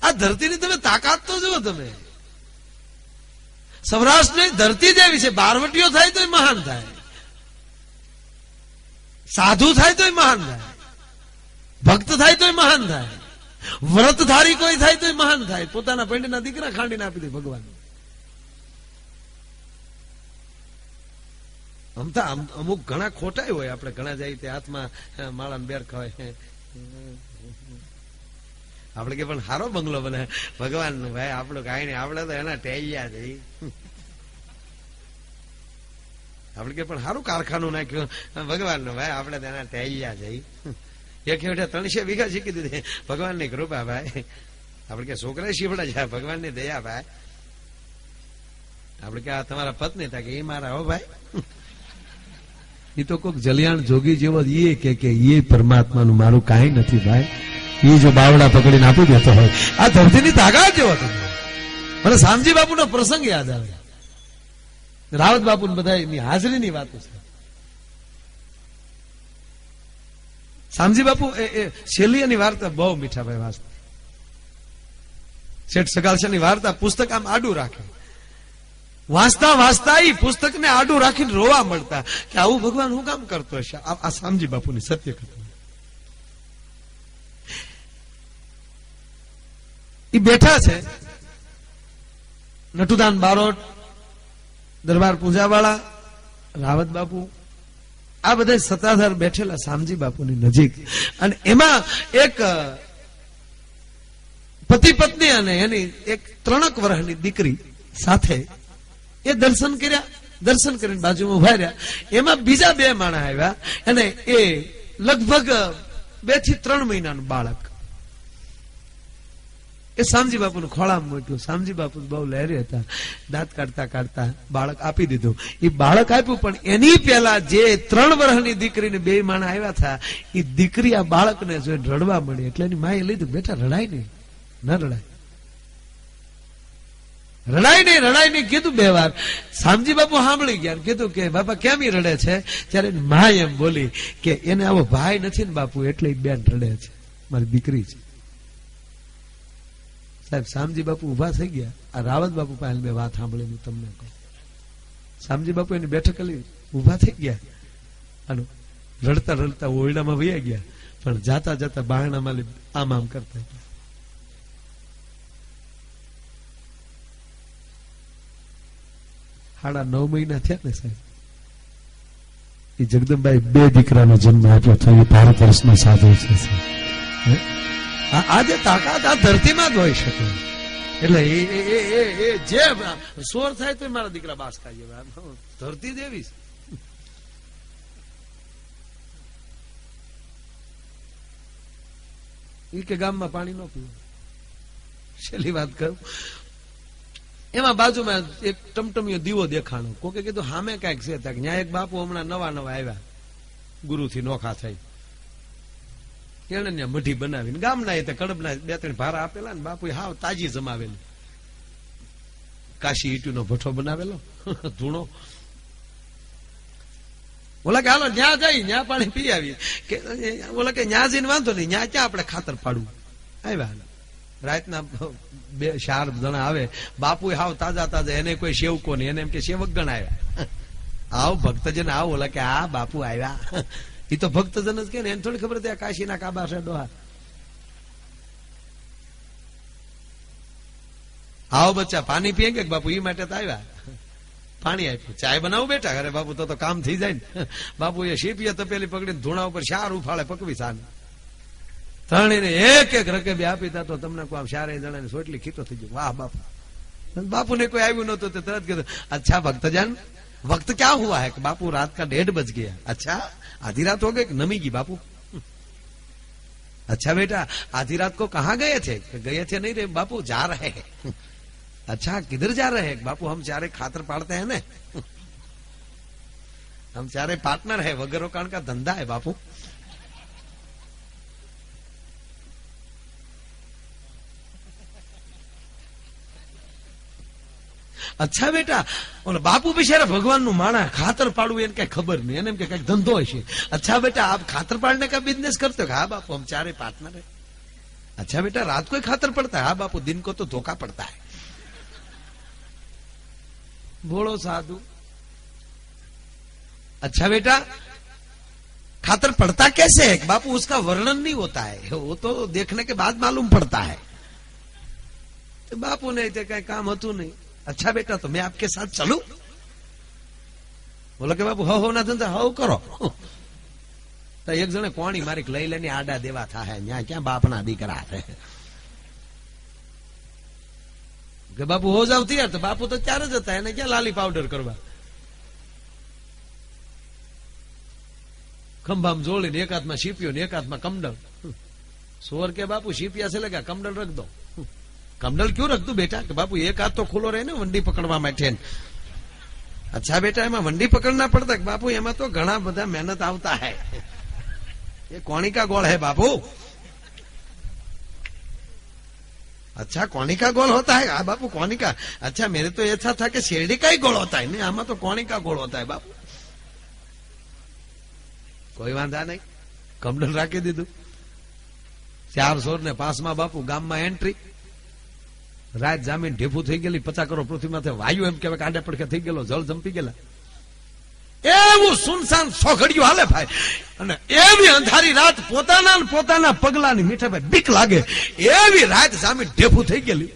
આ ધરતીની તમે તાકાત તો જુઓ. તમે સૌરાષ્ટ્રની ધરતી જેવી છે. બારવટીઓ થાય તો મહાન થાય, સાધુ થાય તો મહાન થાય, ભક્ત થાય તો મહાન થાય, વ્રતધારી કોઈ થાય તો મહાન થાય. પોતાના પેંડના દીકરા ખાંડીને આપી દે ભગવાન. અમુક ઘણા ખોટા હોય. આપણે ઘણા જાય તે હાથમાં માળા બેર ખવાય. આપડે કે પણ સારો બંગલો બને ભગવાન નું. ભાઈ આપણું કઈ નહીં, આપડે તો એના ટેયા જઈ. આપડે કે પણ સારું કારખાનું નાખ્યું ભગવાન નું. ભાઈ આપડે તો એના ટેયા જઈ. એક હેઠે 300 વીઘા શીખી દીધી ભગવાન ની કૃપા. ભાઈ આપડે કે છોકરા શીવડા જાય ભગવાન ની દયા. ભાઈ આપડે કે આ તમારા પત્ની થાય કે એ મારા હો ભાઈ. એ તો કોઈક જલિયાણ જોગી જેવો એ કે એ પરમાત્માનું મારું કાંઈ નથી ભાઈ. એ જો બાવડા પકડીને આપી દેતો હોય. આ ધરતીની તાકાત જેવો હતો. મને શામજી બાપુનો પ્રસંગ યાદ આવે. રાવત બાપુ બધા એની હાજરીની વાતો છે. શામજી બાપુ એ શેલિયાની વાર્તા બહુ મીઠા ભાઈ વાંચતા. શેઠ સગાલશાની વાર્તા પુસ્તક આમ આડું રાખે. વાંચતા વાંચતા એ પુસ્તકને આડું રાખીને રોવા મળતા કે આવું ભગવાન હું કામ કરતો હશે. આ શામજી બાપુની સત્ય કથા. એ બેઠા છે નટુદાન બારોટ, દરબાર પૂજાવાળા, રાવત બાપુ, આ બધા સત્તાધાર બેઠેલા શામજી બાપુની નજીક. અને એમાં એક પતિ પત્ની અને એની એક 3 વર્ષની દીકરી સાથે એ દર્શન કર્યા. દર્શન કરીને બાજુમાં ઉભા રહ્યા. એમાં બીજા 2 માણસ આવ્યા અને એ લગભગ 2 થી 3 મહિનાનું બાળક એ શામજી બાપુનું ખોળામાં મૂક્યું. શામજી બાપુ બહુ લહેરી હતા. દાંત કાઢતા કાઢતા બાળક આપી દીધું. એ બાળક આપ્યું પણ એની પહેલા જે 3 વર્ષની દીકરીને 2 માણસ આવ્યા હતા એ દીકરી આ બાળકને જોઈને રડવા મળી. એટલે એની માએ લીધું, બેટા રડાય નહીં, ન રડાય, રડાય નહીં કીધું 2 વાર. શામજી બાપુ સાંભળી ગયા. કીધું કે બાપા કેમ ઈ રડે છે? ત્યારે મા એમ બોલી કે એને આવો ભાઈ નથી ને બાપુ એટલે બેન રડે છે, મારી દીકરી છે. સાહેબ શામજી બાપુ ઉભા થઈ ગયા. આ રાવત બાપુ પાસે મેં વાત સાંભળેલી તમને કહું. શામજી બાપુ એની બેઠક કરી ઉભા થઈ ગયા અને રડતા રડતા ઓરડામાં વયા ગયા. પણ જાતા જાતા બારણામાં આમ આમ કરતા. 9.5 મહિના થયા ને સાહેબ. એ જગદંબાઈ 2 દીકરાનો જન્મ આપ્યો તો એ ભારત વર્ષનો સાધુ છે. આજે તાકાત આ ધરતીમાં જ હોય શકે. એટલે એ જે સોર થાય તો મારા દીકરા બાસ ખાય. ધરતી દેવી છે. એ કે ગામમાં પાણી ન પીવું. છેલ્લી વાત કરું. એમાં બાજુમાં એક ટમટમિયો દીવો દેખાણો. કોકે કીધું સામે કઈક છે. ત્યાં એક બાપુ હમણાં નવા આવ્યા, ગુરુથી નોખા થઈ. એને ત્યાં મઢી બનાવીને ગામના એ કડબના 2-3 ભારા આપેલા ને બાપુ હાવ તાજી જમાવેલી. કાશી ઈટુનો ભઠ્ઠો બનાવેલો ધૂણો. ઓલા કે હાલો ન્યા જઈ ન્યા પાણી પી આવી. કે ઓલા કે ન્યા જઈને વાંધો નહીં, ન્યા ક્યાં આપણે ખાતર પાડવું. આવ્યા રાતના 2-4 જણા આવે. બાપુ હાવ તાજા તાજા, એને કોઈ સેવકો નહીં, એને એમ કે સેવક ગણ આવ્યા. આવ ભક્તજન આવ. ઓલા કે આ બાપુ આવ્યા. એ તો ભક્તજન જ કે ને, એને થોડી ખબર હતી આ કાશીના કાબા છે ડોહા. આવો બચ્ચા પાણી પીએંગે બાપુ, એ માટે તો આવ્યા. પાણી આપ્યું. ચાય બનાવું બેઠા. અરે બાપુ તો કામ થઈ જાય ને. બાપુ એ શીપીએ તપેલી પકડીને ધૂણા ઉપર 4 ઉફાળે પકવી સાને. 3 એક રકેબી આપી તા તો તમને કોઈ 4 જણાની સોટલી ખીતો થઈ ગયો. વાહ બાપુ. बापू ने कोई आयु नतो तो तुरंत कहते अच्छा भक्तजन वक्त क्या हुआ है कि बापू रात का 1:30 बज गया। अच्छा आधी रात हो गई कि नमीगी बापू। अच्छा बेटा आधी रात को कहाँ गए थे? गए थे नहीं रे बापू, जा रहे हैं। अच्छा किधर जा रहे हैं? बापू हम चारे खातर पाड़ते हैं ना, हम चारे पार्टनर है, वगैरह कांड का धंधा है बापू। अच्छा बेटा बोले बापू बिचारा भगवान नु माणा खातर पाड़ू एने कई खबर नहीं, एने कई धंधो हशे। अच्छा बेटा आप खातर पाड़ने का बिजनेस करते हो? हाँ बापू हम चारे पार्टनर है। अच्छा बेटा रात को ही खातर पड़ता है? हाँ बापू दिन को तो धोखा पड़ता है। भोड़ो साधु, अच्छा बेटा खातर पड़ता कैसे है? बापू उसका वर्णन नहीं होता है, वो तो देखने के बाद मालूम पड़ता है। तो बापू ने कहीं काम होतु नहीं। अच्छा बेटा तो मैं आपके साथ चलूं? बोला कि बापू हो ना धंधा हो करो। तो एक जने कोणी मारी लई लઈને આડા દેવા થાય, ન્યા ક્યાં બાપના દીકરા છે કે બાપુ હો જાવ તૈયાર? તો બાપુ તો ચાર જ હતા, એને ક્યાં લાલી પાવડર કરવા? ખંભામાં જોડીને એક હાથમાં શીપ્યો ને એક હાથમાં કમડલ। સોર કે બાપू શીપિયા से लगा कमडल रख दो। कमडल क्यों रख दू बेटा? कि बापू एक हाथ तो खुलो रहे ना वंडी पकड़वा माटे। अच्छा बेटा एमा वंडी पकड़ना पड़ता? बापू एमा तो घणा बधा मेहनत आवता है। ये कोणी का गोल है बापू? अच्छा कोणी का गोल होता है? हाँ बापू कोणी का। अच्छा मेरे तो ऐसा था कि शेरडी का ही गोल होता है। नहीं आमा तो कोणी का गोल होता है बापू। कोई वांधा नहीं, कमडल राखी दीधु। 400 ने 5 में बापू गाम में एंट्री। रात जामीन ढेफू थी गई, 50 करोड़ पृथ्वी माथे वायु एम कहेवाय आडे પડકે થઈ ગયેલો, જળ જંપી ગયેલા। એવું સુનસાન સોઘડિયું હાલે ભાઈ, અને એવી અંધારી રાત પોતાના પગલાની મીઠાભાઈ બીક લાગે એવી રાત જામીન ઢેફુ થઈ ગયેલી।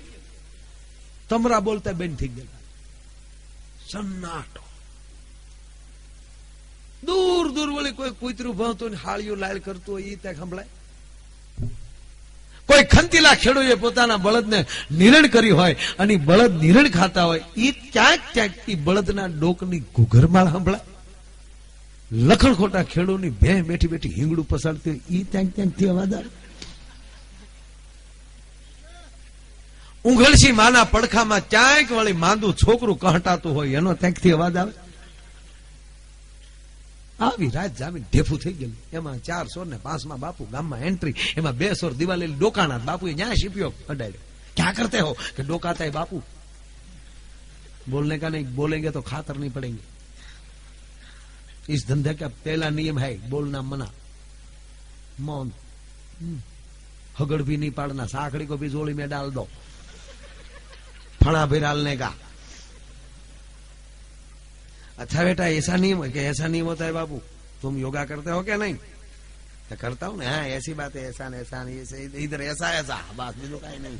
તમરા બોલતા બેન થઈ ગયેલા, સન્નાટો। दूर दूर वाली कोई कूतरू भावतो हाड़ियों लाल करतो ई तक संभळाय। कोई खंतीला खेडूए पोताना बळदने निरण करी होय अने बळद निरण खाता होय ई क्यांक ई बळदना डोकनी घुघरमाळ संभळाय। लखणखोटा खेडूनी भे बेठी बेठी हिंगड़ू पसाड़ती होय ई क्यांकथी अवाज आवे। उंघलसी माना પડખામાં ક્યાંક વાળી માંદું છોકરું કહટાતું હોય એનો ક્યાંકથી અવાજ આવે। આવી રાત જામીન ઢેફુ થઈ ગયેલું। એમાં 400 ને 5 માં બાપू ગામમાં एंट्री। એમાં 200 દિવાલે ડોકાણા। બાપુએ ન્યા શીપ્યો અડાડ્યો। क्या करते हो? कि डोकाता है बापू। बोलने का नहीं, बोलेंगे तो खातर नहीं पड़ेंगे। इस धंधे का पहला नियम है बोलना मना, मौन। हगड़ भी नहीं पाड़ना, साखड़ी को भी जोड़ी में डाल दो, फणा भी डालने का। अच्छा बेटा ऐसा नियम है कि ऐसा नियम होता है बापू? तुम योगा करते हो क्या? नहीं। तो करता हूँ ना। हाँ ऐसी बात है, ऐसा नहीं, ऐसा नहीं, ऐसे इधर ऐसा ऐसा बात भी तो कहीं नहीं।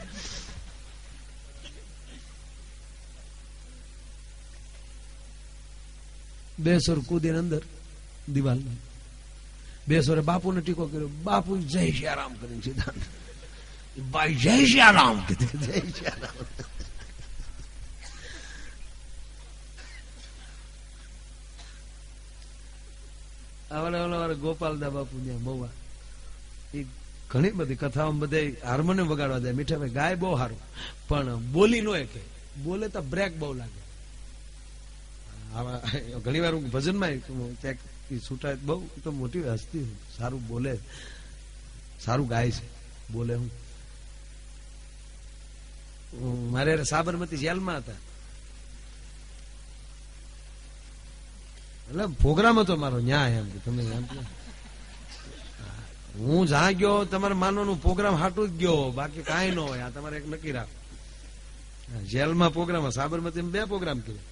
बेसुर कूदे अंदर दीवाल में। बेसुरे बापू ने टीको करो। बापू जय श्याराम करें सीधा भाई जय श्याराम कहते, जय श्याराम। गोपालदा बापू ने महुआ घणी बधी कथाओं बधे हार्मोनियम वगाड़वा जाए। मीठा भाई गाय बहु हारू पण बोली नो के बोले तो ब्रेक बहु लागे। घणी वार भजन में छूटा बहु तो मोटी हस्ती सारू बोले, सारू गाय से बोले। हूँ मारे साबरमती जेल में था એટલે પ્રોગ્રામ હતો મારો ન્યાય એમ કે તમે હું જ્યાં ગયો તમારે માનવાનું પ્રોગ્રામ હાટું જ ગયો, બાકી કાંઈ ન હોય। આ તમારે એક નક્કી રાખો। જેલમાં પ્રોગ્રામ, સાબરમતીમાં 2 પ્રોગ્રામ કર્યા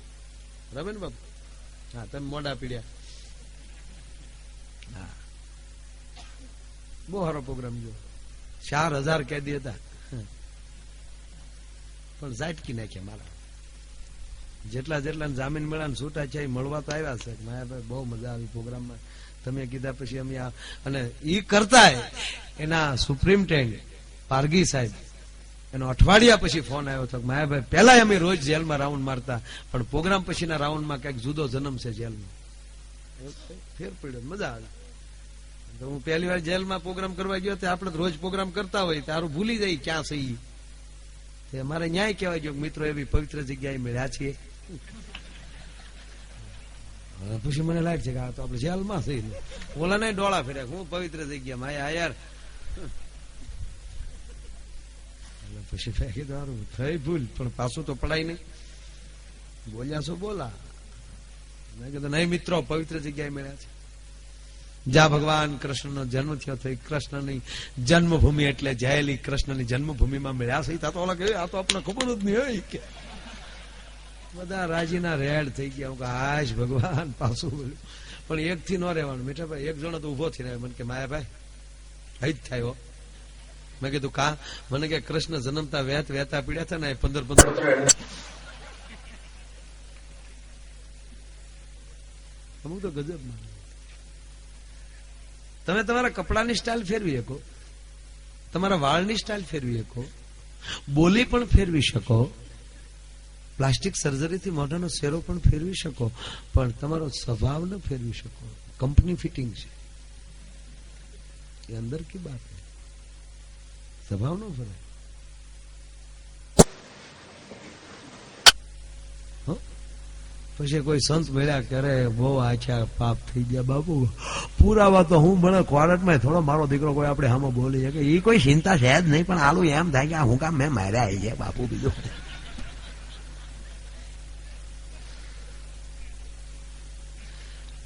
બરાબર ને બાપુ? હા તમે મોડા પીડ્યા। હા બહુ સારો પ્રોગ્રામ ગયો। 4000 કેદી હતા પણ ઝાટકી નાખ્યા મારા। જેટલા જેટલા જામીન મળ્યા ને છૂટા છે મળવા તો આવ્યા છે। માયાભાઈ બહુ મજા આવી પ્રોગ્રામમાં। તમે કીધા પછી અમે અને ઈ કરતા એના સુપ્રીમટેન્ડન્ટ પારગી સાહેબ એનો અઠવાડિયા પછી ફોન આવ્યો હતો। માયાભાઈ પહેલા અમે રોજ જેલમાં રાઉન્ડ મારતા પણ પ્રોગ્રામ પછીના રાઉન્ડમાં કંઈક જુદો જન્મ છે જેલમાં। ફેર પડ્યો, મજા આવી। તો હું પહેલી વાર જેલમાં પ્રોગ્રામ કરવા ગયો તો આપણે રોજ પ્રોગ્રામ કરતા હોય તારું ભૂલી જાય ક્યાં સહી। અમારે ન્યાય કહેવાય ગયો મિત્રો એવી પવિત્ર જગ્યાએ મળ્યા છીએ। પછી મને લાગે છે કે આ તો આપણે જેલમાં થઈ ઓલા નહીં ડોળા ફેર્યા હું પવિત્ર જગ્યામાં આયા યાર। પછી ફેંકી દારું થઈ ભૂલ પણ પાછું તો પડાય નહીં। બોલ્યા છો બોલા। મેં કીધું નહીં મિત્રો પવિત્ર જગ્યાએ મળ્યા છે। જ્યાં ભગવાન કૃષ્ણનો જન્મ થયો હતો, કૃષ્ણની જન્મભૂમિ એટલે જયેલી કૃષ્ણની જન્મભૂમિમાં મળ્યા છે. આ તો ઓલા કહ્યું, આ તો આપણને ખબર જ નહીં હોય કે બધા રાજીના રેડ થઈ ગયા. હાશ ભગવાન પાછું બોલ્યું, પણ એક થી ન રહેવાનું. મીઠાભાઈ એક જણો તો ઉભો થઈ રહ્યો. મને કે માયાભાઈ હઈ જ થાય હો. મેં કીધું કા? મને કે કૃષ્ણ જન્મતા વહેતા પીડ્યા હતા ને 15 અમુક તો ગજબ માં. તમે તમારા કપડાની સ્ટાઇલ ફેરવી શકો, તમારા વાળની સ્ટાઇલ ફેરવી શકો, બોલી પણ ફેરવી શકો, પ્લાસ્ટિક સર્જરીથી મોઢાનો શેરો પણ ફેરવી શકો, પણ તમારો સ્વભાવ ન ફેરવી શકો. કંપની ફિટિંગ છે એ અંદર કી બાત है, સ્વભાવ નો ફરે. પછી કોઈ સંત મળ્યા કરે બહુ આછા પાપ થઈ ગયા. બાપુ પુરાવા તો હું મને ક્વારટમાં થોડો મારો દીકરો કોઈ આપણે સામે બોલી કે એ કોઈ ચિંતા છે જ નહીં, પણ આલું એમ થાય કે હું કામ મેં માર્યા આવી ગયા બાપુ. બીજું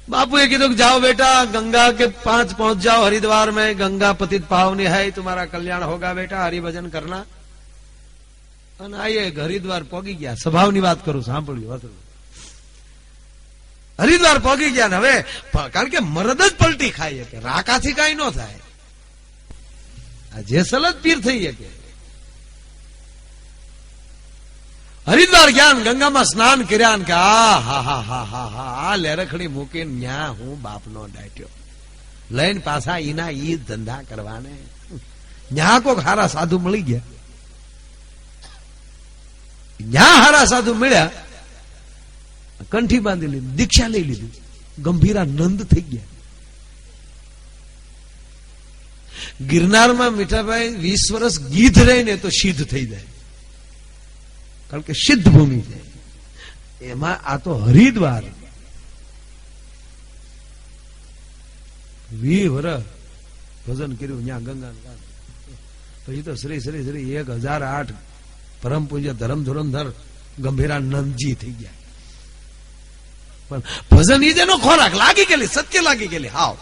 बापू ये कहा जाओ बेटा गंगा के पास पहुंच जाओ हरिद्वार में, गंगा पतित पावनी है, तुम्हारा कल्याण होगा बेटा, हरिभजन करना. અને આયે હરિદ્વાર પહોંચી ગયા. સ્વભાવની વાત કરું, સાંભળ્યું? હરિદ્વાર પહોંચી ગયા ને હવે કારણ કે મરદ જ પલટી ખાઈ કે રાકાથી કઈ ન થાય. આ જેસલ જ પીર થઈ શકે. હરિદ્વાર ગયા, ગંગામાં સ્નાન કર્યા કે આ હા હા હા હા હા આ લેરખડી મૂકીને ન્યા હું બાપનો ડાટ્યો લઈને પાછા ઈના ઈ ધંધા કરવાને. ન્યા કોક હારા સાધુ મળી ગયા. ન્યા હારા સાધુ મળ્યા, કંઠી બાંધી લીધી, દીક્ષા લઈ લીધી, ગંભીરા નંદ થઈ ગયા. ગિરનારમાં મીઠાભાઈ 20 વર્ષ ગીધ રહીને તો સિદ્ધ થઈ જાય, કારણ કે સિદ્ધ ભૂમિ છે. એમાં આ તો હરિદ્વાર 20 વર્ષ ભજન કર્યું ત્યાં ગંગા. પછી તો શ્રી શ્રી શ્રી 1008 પરમ પૂજ્ય ધર્મ ધુરંધર ગંભીરાનંદજી થઈ ગયા. પણ ભજન ઈ જેનો ખોરાક લાગી ગયેલી, સત્ય લાગી ગયેલી હાવ.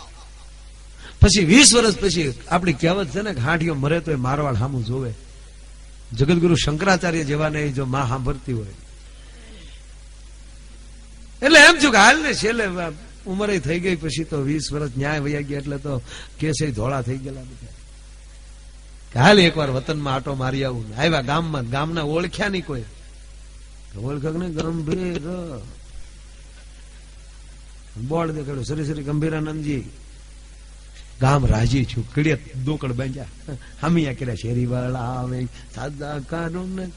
પછી 20 વર્ષ પછી આપણી કહેવત છે ને કે હાંડિયો મરે તો એ મારવાડ સામું જોવે. જગતગુરુ શંકરાચાર્ય જેવાને જો માં સાંભળતી હોય એટલે એમ છું કે હાલ ને છેલ્લે ઉંમરે થઈ ગઈ પછી તો 20 વર્ષ ન્યાય વયા ગયા એટલે તો કેસે ધોળા થઈ ગયેલા બધા. હાલ એકવાર વતનમાં આટો મારી આવું. આવ્યા ગામમાં, ગામના ઓળખ્યા નહીં કોઈ. ઓળખ ને ગંભીર બોર્ડ દેખાડ્યું, શ્રી શ્રી ગંભીરાનંદજી. ગામ રાજી છું, કડીએ દોકડ બાંધ્યા, હામિયા કર્યા, શેરી વાળા આવે સાદા કાનૂન.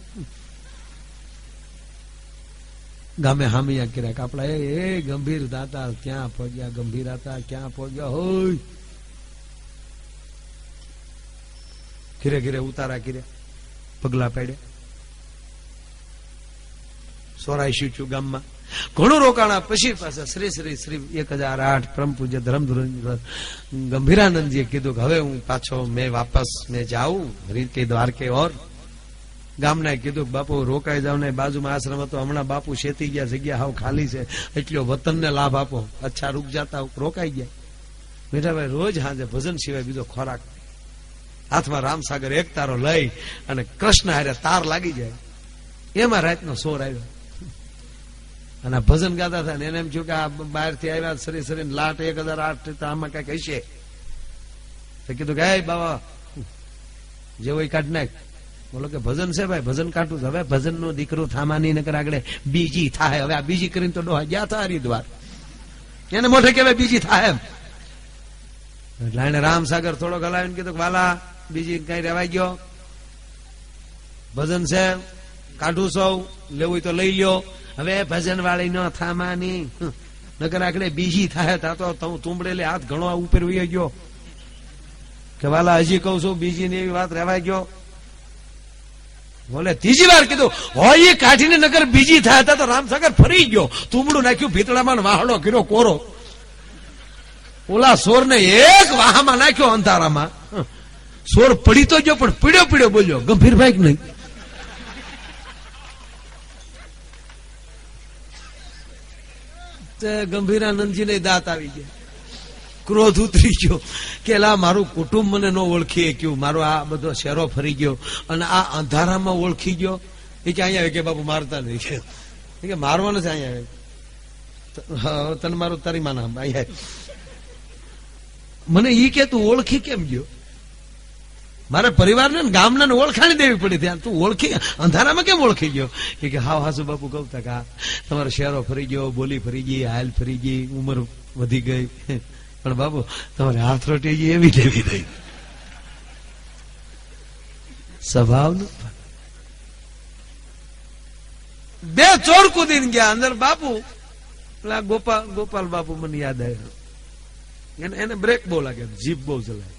ગામે હામિયા કર્યા કાપડા, એ ગંભીર દાતા ક્યાં પહોંચ્યા, ગંભીર હતા ક્યાં પહોંચ્યા હોય. ઘીરે ઘીરે ઉતારા કર્યા, પગલા પાડ્યા. સોરાયસી છું ગામમાં, ઘણું રોકાણા. પછી પાછા શ્રી શ્રી શ્રી 1008 પરમ પૂજ્ય ધર્મધુરંધર ગંભીરાનંદજીએ કીધું કે હવે હું પાછો મેં વાપસ મેં જાઉં રીતિ દ્વારકે. ઓર ગામના કીધું બાપુ રોકાઈ જાવ ને, બાજુમાં આશ્રમ હતો, હમણાં બાપુ શેતી ગયા, જગ્યા હાવ ખાલી છે, એટલો વતનને લાભ આપો. અચ્છા રૂક જાતા રોકાઈ ગયા. મીઠાભાઈ રોજ હાજે ભજન સિવાય બીજો ખોરાક. હાથમાં રામસાગર એક તારો લઈ અને કૃષ્ણ હારે તાર લાગી જાય. એમાં રાતનો સોર આવ્યો અને ભજન ગાતા હતા. એને એમ થયું કે આ બહાર થી આવ્યા શરીર શરીર લાટ 1008 આમાં કઈક હશે. તો કીધું કે હે બાબા જે હોય કાઢ નાખ. બોલો કે ભજન છે ભાઈ, ભજન કાઢું. હવે ભજન નો દીકરો થામાની નકર આગળ બીજી થાય. હવે આ બીજી કરીને તો ડોહા ગયા હતા હરિદ્વાર, એને મોઢે કેવાય બીજી થાય એમ. એટલે એને રામસાગર થોડો હલાવીને કીધું કે વાલા બીજી કઈ રેવાઈ ગયો, ભજન છે કાઢું સૌ, લેવું તો લઈ લ્યો. હવે ભજન વાળી નો થામાની નકર આગળ બીજી થાય. તો તુંબડેલે હાથ ઘણો ઉપર વહી ગયો કે વાલા હજી કઉ છું બીજી ની એવી વાત રેવાઈ ગયો. બોલે ત્રીજી વાર કીધું હોય એ કાઢીને નગર બીજી થાય તો રામસાગર ફરી ગયો, તુંબડું નાખ્યું ભીતળામાં, વાહડો કર્યો કોરો. ઓલા સોર ને એક વાહમાં નાખ્યો અંધારામાં. સોર પડી તો ગયો પણ પીડ્યો પીડ્યો બોલ્યો ગંભીરભાઈ કે નહીં. ગંભીરાનંદજી ને દાંત આવી ગયા. ક્રોધ ઉતરી ગયો કે લા મારું કુટુંબ મને ન ઓળખી શક્યું, મારો આ બધો શેરો ફરી ગયો અને આ અંધારામાં ઓળખી ગયો. એ કે અહીંયા આવે કે બાપુ મારતા નહીં, કે મારવા નથી, અહીંયા આવે તને મારું તારી માના અહીંયા. મને ઈ કે તું ઓળખી કેમ ગયો? મારે પરિવારને ગામને ઓળખાણી દેવી પડી. ત્યાં તું ઓળખી અંધારામાં કેમ ઓળખી ગયો? એ કે હાવ હાસુ બાપુ કહું તા કે તમારો શેરો ફરી ગયો, બોલી ફરી ગઈ, હાલ ફરી ગઈ, ઉંમર વધી ગઈ, પણ બાપુ તમારે હાથ રોટી ગઈ એવી દેવી થઈ. સ્વભાવ બે ચોર કૂદીને ગયા અંદર. બાપુ પેલા ગોપાલ બાપુ મને યાદ આવ્યો. એને બ્રેક બહુ લાગે, જીપ બહુ ચલાય.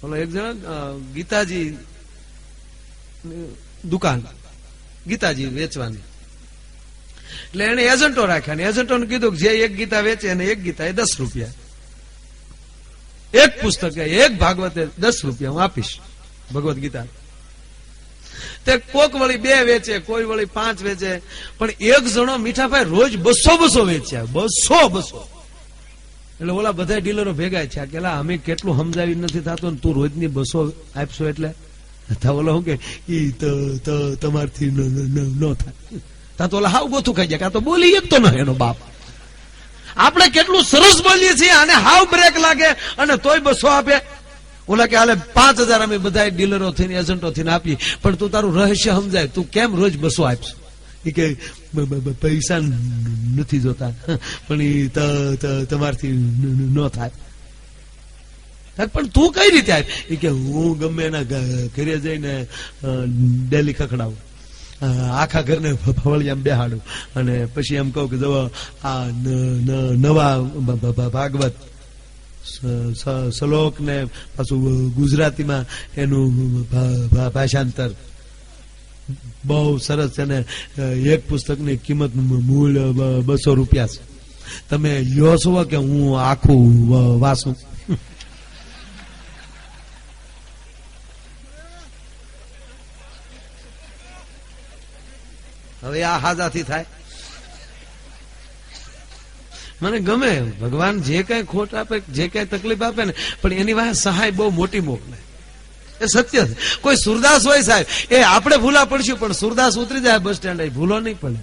બોલો એક જણા ગીતાજી દુકાન ગીતાજી વેચવાની, એટલે એને એજન્ટો રાખ્યા. એજન્ટોને કીધું કે જે એક ગીતા વેચે એને એક ગીતા એ 10 રૂપિયા, એક પુસ્તક એક ભાગવતે 10 રૂપિયા હું આપીશ ભગવદ ગીતા. તે કોક વળી 2 વેચે, કોઈ વળી 5 વેચે, પણ એક જણો મીઠાભાઈ રોજ 200 વેચ્યા, 200. એટલે ઓલા બધા ડીલરો ભેગા છે કે અમે કેટલું સમજાવી નથી થતું, તું રોજની 200 આપશો એટલે ઓલા શું કે તમારથી ન થાય. ત્યાં તો ઓલા હાવ ગોથું ખાઈ જાય, કાં તો બોલી એક તો ન એનો બાપ. આપણે કેટલું સરસ બોલીએ છીએ અને હાવ બ્રેક લાગે અને તોય 200 આપે. ઓલા કે હાલે 5000 અમે બધા ડીલરો થઈને એજન્ટો થઈને આપી, પણ તું તારું રહસ્ય સમજાય, તું કેમ રોજ 200 આપશે? એ કે પૈસા નથી જોતા, પણ એ તમારથી ન થાય. પણ તું કઈ રીતે આપ? એ કે હું ગમે એના ઘરે જઈને ડેલી ખખડાવું, આખા ઘરને ફવળિયામાં બેહાડું અને પછી એમ કહું કે જો આ નવા ભાગવત શ્લોક ને પાછું ગુજરાતીમાં એનું ભાષાંતર બહુ સરસ છે ને એક પુસ્તકની કિંમત મૂળ 200 રૂપિયા છે, તમે લ્યો છો કે હું આખું વાંચું? હવે આ હાજાથી થાય. મને ગમે ભગવાન જે કઈ ખોટ આપે, જે કઈ તકલીફ આપે ને, પણ એની વાહે સહાય બહુ મોટી મોકલે. એ સત્ય છે. કોઈ સુરદાસ હોય સાહેબ, એ આપણે ભૂલા પડશું, પણ સુરદાસ ઉતરી જાય બસ સ્ટેન્ડ, ભૂલો નહીં પડે.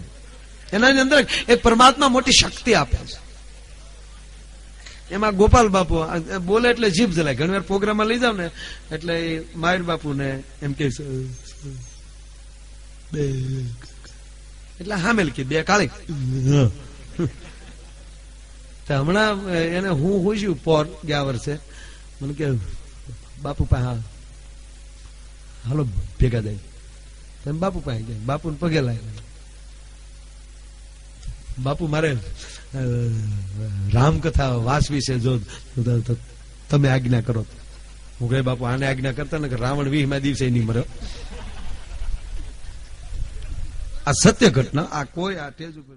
એના અંદર એક પરમાત્મા મોટી શક્તિ આપે છે. એમાં ગોપાલ બાપુ બોલે એટલે જીભ જલાય. ઘણી વાર પ્રોગ્રામમાં લઈ જાવ ને એટલે માયર બાપુ ને એમ કે એટલે હામેલ કે 2 કાળી. હમણાં એને હું હોઈશું પોર ગયા વર્ષે મને કે બાપુ પાસે હાલો ભેગા જાય. તમે બાપુ પાસે ગયા, બાપુ ને પગે લાગ્યા. બાપુ મારે રામકથા વાંચવી છે, જો તમે આજ્ઞા કરો. હું કહે બાપુ આને આજ્ઞા કરતા ને કે રાવણ 20મા દિવસે નહીં મર્યો. આ સત્ય ઘટના, આ કોઈ આ ટેજ ઉપર